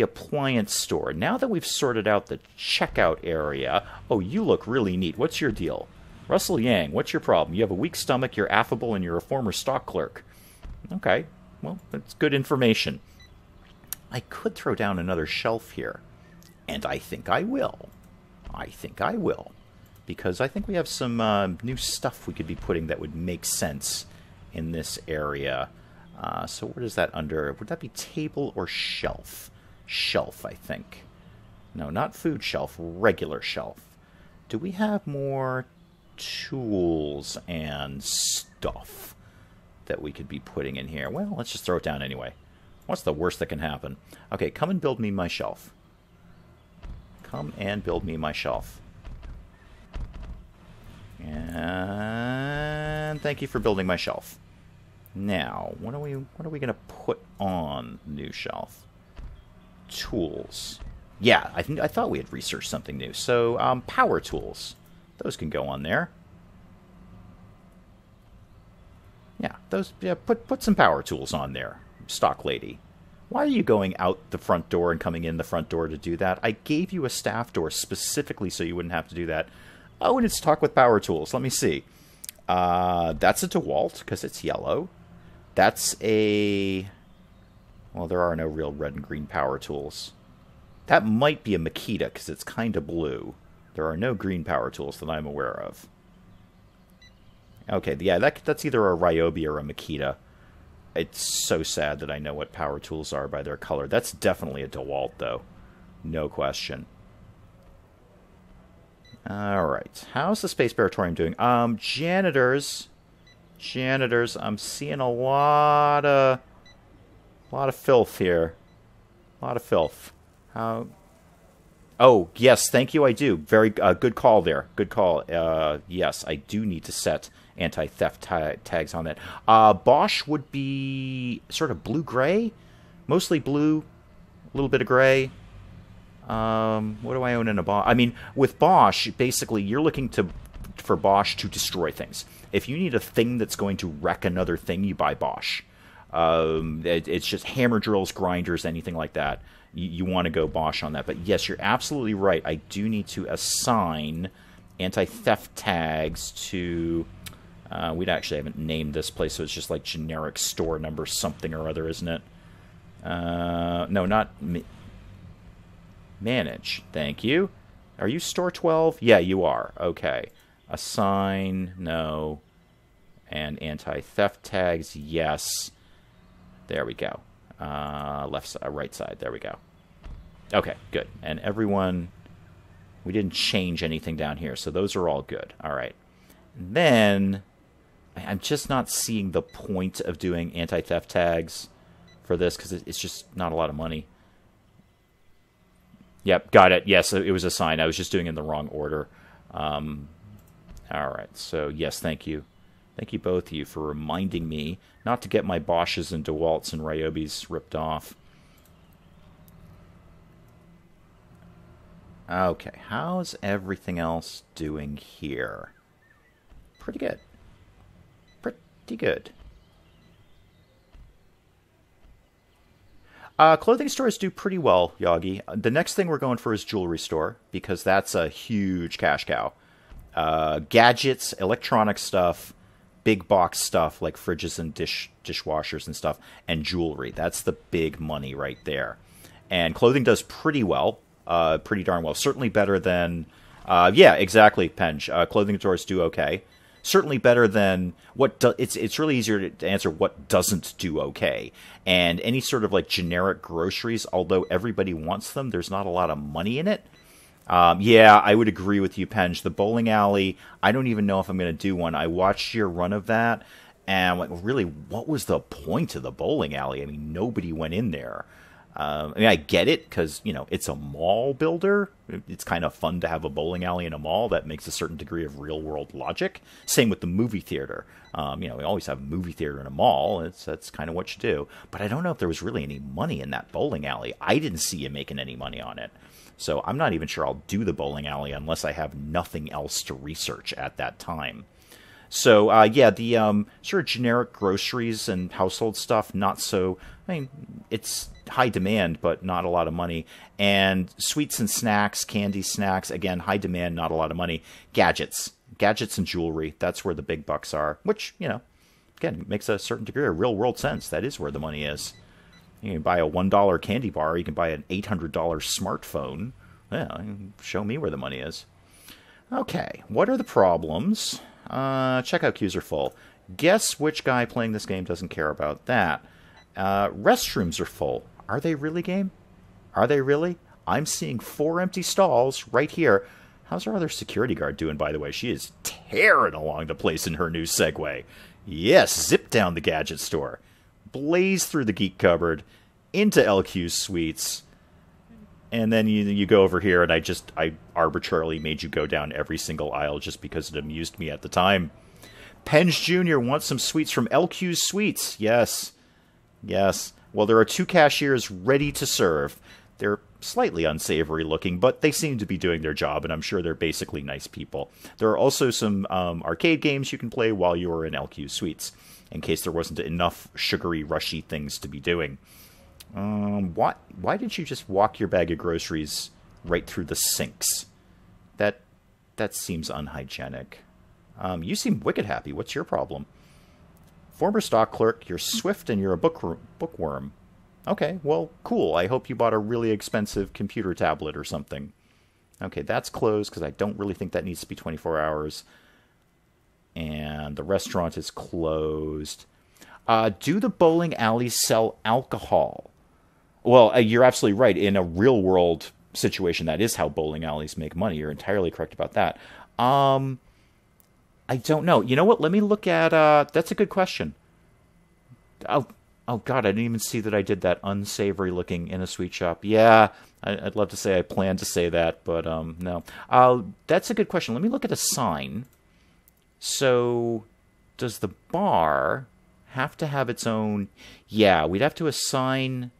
appliance store. Now that we've sorted out the checkout area... Oh, you look really neat. What's your deal? Russell Yang, what's your problem? You have a weak stomach, you're affable, and you're a former stock clerk. Okay, well, that's good information. I could throw down another shelf here. And I think I will. Because I think we have some new stuff we could be putting that would make sense in this area. So what is that under? Would that be table or shelf? Shelf, I think. No, not food shelf, regular shelf. Do we have more tools and stuff that we could be putting in here? Well, let's just throw it down anyway. What's the worst that can happen? Okay, come and build me my shelf. Come and build me my shelf. And thank you for building my shelf. Now, what are we going to put on the new shelf? Tools. Yeah, I thought we had researched something new. So, power tools. Those can go on there. Yeah, those. Yeah, put some power tools on there, stock lady. Why are you going out the front door and coming in the front door to do that? I gave you a staff door specifically so you wouldn't have to do that. Oh, and it's talk with power tools. Let me see. That's a DeWalt because it's yellow. That's a... Well, there are no real red and green power tools. That might be a Makita because it's kind of blue. There are no green power tools that I'm aware of. Okay, yeah, that's either a Ryobi or a Makita. It's so sad that I know what power tools are by their color. That's definitely a DeWalt, though. No question. Alright. How's the Space Baratorium doing? Janitors. Janitors. I'm seeing a lot of filth here. A lot of filth. How... Oh, yes, thank you, I do. Very good call there. Good call. Yes, I do need to set anti-theft tags on that. Bosch would be sort of blue-gray. Mostly blue, a little bit of gray. What do I own in a Bosch? I mean, with Bosch, basically, you're looking for Bosch to destroy things. If you need a thing that's going to wreck another thing, you buy Bosch. It's just hammer drills, grinders, anything like that. You want to go Bosch on that. But yes, you're absolutely right. I do need to assign anti-theft tags to... we actually haven't named this place, so it's just like generic store number something or other, isn't it? No, not... Manage. Thank you. Are you store 12? Yeah, you are. Okay. Assign. No. And anti-theft tags. Yes. There we go. Right side. There we go. Okay, good. And everyone... We didn't change anything down here, so those are all good. All right. And then... I'm just not seeing the point of doing anti-theft tags for this, because it's just not a lot of money. Yep, got it. Yes, it was assigned. I was just doing it in the wrong order. All right, so yes, thank you. Thank you both of you for reminding me not to get my Bosches and DeWalts and Ryobis ripped off. Okay, how's everything else doing here? Pretty good. Pretty good. Clothing stores do pretty well, Yagi. The next thing we're going for is jewelry store, because that's a huge cash cow. Gadgets, electronic stuff, big box stuff like fridges and dishwashers and stuff, and jewelry. That's the big money right there. And clothing does pretty well, pretty darn well. Certainly better than, yeah, exactly, Penge. Clothing stores do okay. Certainly better than it's really easier to answer what doesn't do okay. And any sort of like generic groceries, although everybody wants them, there's not a lot of money in it. Yeah, I would agree with you, Penge. The bowling alley, I don't even know if I'm going to do one. I watched your run of that, and I'm like, well, really, what was the point of the bowling alley? I mean, nobody went in there. I mean, I get it because, you know, it's a mall builder. It's kind of fun to have a bowling alley in a mall. That makes a certain degree of real-world logic. Same with the movie theater. You know, we always have a movie theater in a mall. That's kind of what you do. But I don't know if there was really any money in that bowling alley. I didn't see you making any money on it. So I'm not even sure I'll do the bowling alley unless I have nothing else to research at that time. So, yeah, the sort of generic groceries and household stuff, not so... I mean, it's high demand, but not a lot of money. And sweets and snacks, candy snacks, again, high demand, not a lot of money. Gadgets and jewelry, that's where the big bucks are. Which, you know, again, makes a certain degree of real-world sense. That is where the money is. You can buy a $1 candy bar, you can buy an $800 smartphone. Yeah, show me where the money is. Okay, what are the problems? Checkout queues are full. Guess which guy playing this game doesn't care about that. Restrooms are full. Are they really, game? Are they really? I'm seeing 4 empty stalls right here. How's our other security guard doing, by the way? She is tearing along the place in her new Segway. Yes, zip down the gadget store. Blaze through the geek cupboard, into LQ's suites, and then you go over here, and I arbitrarily made you go down every single aisle just because it amused me at the time. Penge Jr. wants some sweets from LQ's Suites. Yes. Yes. Well, there are 2 cashiers ready to serve. They're slightly unsavory looking, but they seem to be doing their job, and I'm sure they're basically nice people. There are also some arcade games you can play while you are in LQ's Suites, in case there wasn't enough sugary, rushy things to be doing. Why did you just walk your bag of groceries right through the sinks? That seems unhygienic. You seem wicked happy. What's your problem? Former stock clerk, you're swift and you're a bookworm. Okay, well, cool. I hope you bought a really expensive computer tablet or something. Okay, that's closed because I don't really think that needs to be 24 hours. And the restaurant is closed. Do the bowling alleys sell alcohol? Well, you're absolutely right. In a real-world situation, that is how bowling alleys make money. You're entirely correct about that. I don't know. You know what? Let me look at... that's a good question. Oh, God, I didn't even see that I did that unsavory looking in a sweet shop. Yeah, I'd love to say I planned to say that, but no. That's a good question. Let me look at a sign. So, does the bar have to have its own... Yeah, we'd have to assign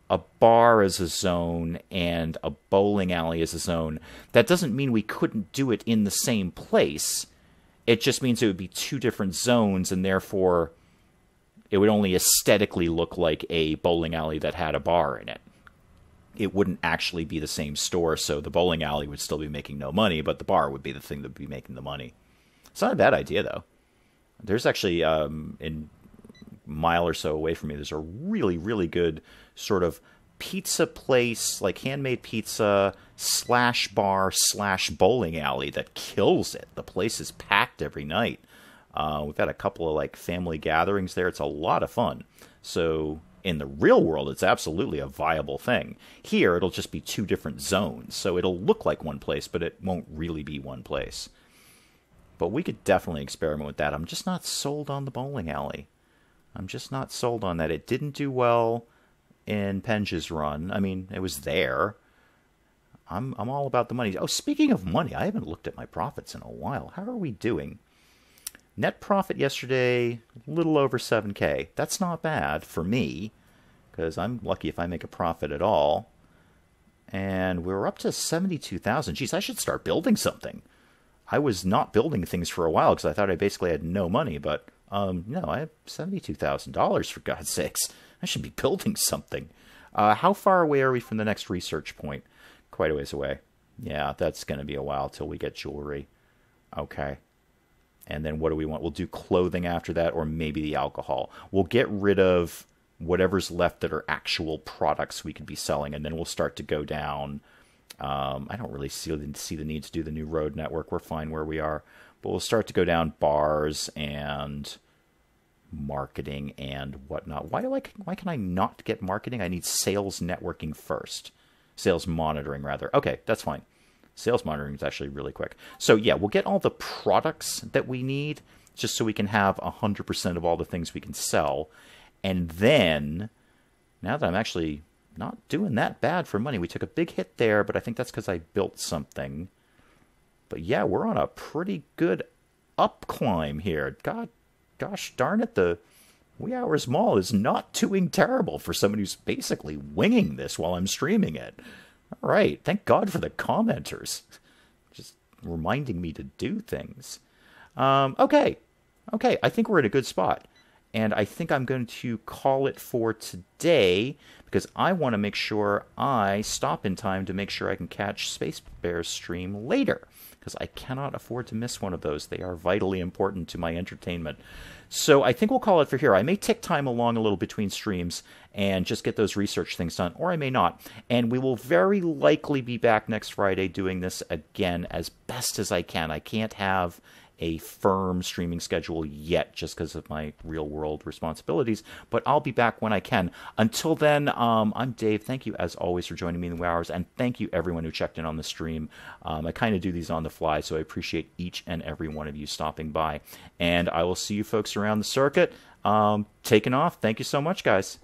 a bar as a zone and a bowling alley as a zone. That doesn't mean we couldn't do it in the same place. It just means it would be 2 different zones, and therefore it would only aesthetically look like a bowling alley that had a bar in it. It wouldn't actually be the same store, so the bowling alley would still be making no money, but the bar would be the thing that would be making the money. It's not a bad idea, though. There's actually, in a mile or so away from me, there's a really, really good sort of pizza place, like handmade pizza / bar / bowling alley that kills it. The place is packed every night. We've had a couple of like family gatherings there. It's a lot of fun. So in the real world, it's absolutely a viable thing. Here, it'll just be 2 different zones. So it'll look like one place, but it won't really be one place. But we could definitely experiment with that. I'm just not sold on the bowling alley. I'm just not sold on that. It didn't do well in Penge's run. I mean, it was there. I'm all about the money. Oh, speaking of money, I haven't looked at my profits in a while. How are we doing? Net profit yesterday, a little over 7K. That's not bad for me, because I'm lucky if I make a profit at all. And we're up to 72,000. Geez, I should start building something. I was not building things for a while because I thought I basically had no money, but no, I have $72,000 for God's sakes. I should be building something. How far away are we from the next research point? Quite a ways away. Yeah, that's going to be a while till we get jewelry. Okay. And then what do we want? We'll do clothing after that, or maybe the alcohol. We'll get rid of whatever's left that are actual products we could be selling, and then we'll start to go down. I don't really see the need to do the new road network. We're fine where we are. But we'll start to go down bars and marketing and whatnot. Why can I not get marketing? I need sales networking first. Sales monitoring, rather. Okay, that's fine. Sales monitoring is actually really quick. So yeah, we'll get all the products that we need just so we can have 100% of all the things we can sell. And then, now that I'm actually not doing that bad for money, we took a big hit there, but I think that's because I built something. But yeah, we're on a pretty good up climb here. Gosh darn it, the Wee Hours Mall is not doing terrible for someone who's basically winging this while I'm streaming it. All right, thank God for the commenters. Just reminding me to do things. Okay, I think we're in a good spot. And I think I'm going to call it for today because I want to make sure I stop in time to make sure I can catch Space Bear's stream later, because I cannot afford to miss one of those. They are vitally important to my entertainment. So I think we'll call it for here. I may tick time along a little between streams and just get those research things done, or I may not. And we will very likely be back next Friday doing this again as best as I can. I can't have a firm streaming schedule yet just because of my real world responsibilities, but I'll be back when I can. Until then, I'm Dave. Thank you as always for joining me in the Wee Hours, and thank you everyone who checked in on the stream. I kind of do these on the fly, so I appreciate each and every one of you stopping by, and I will see you folks around the circuit. Taking off. Thank you so much, guys.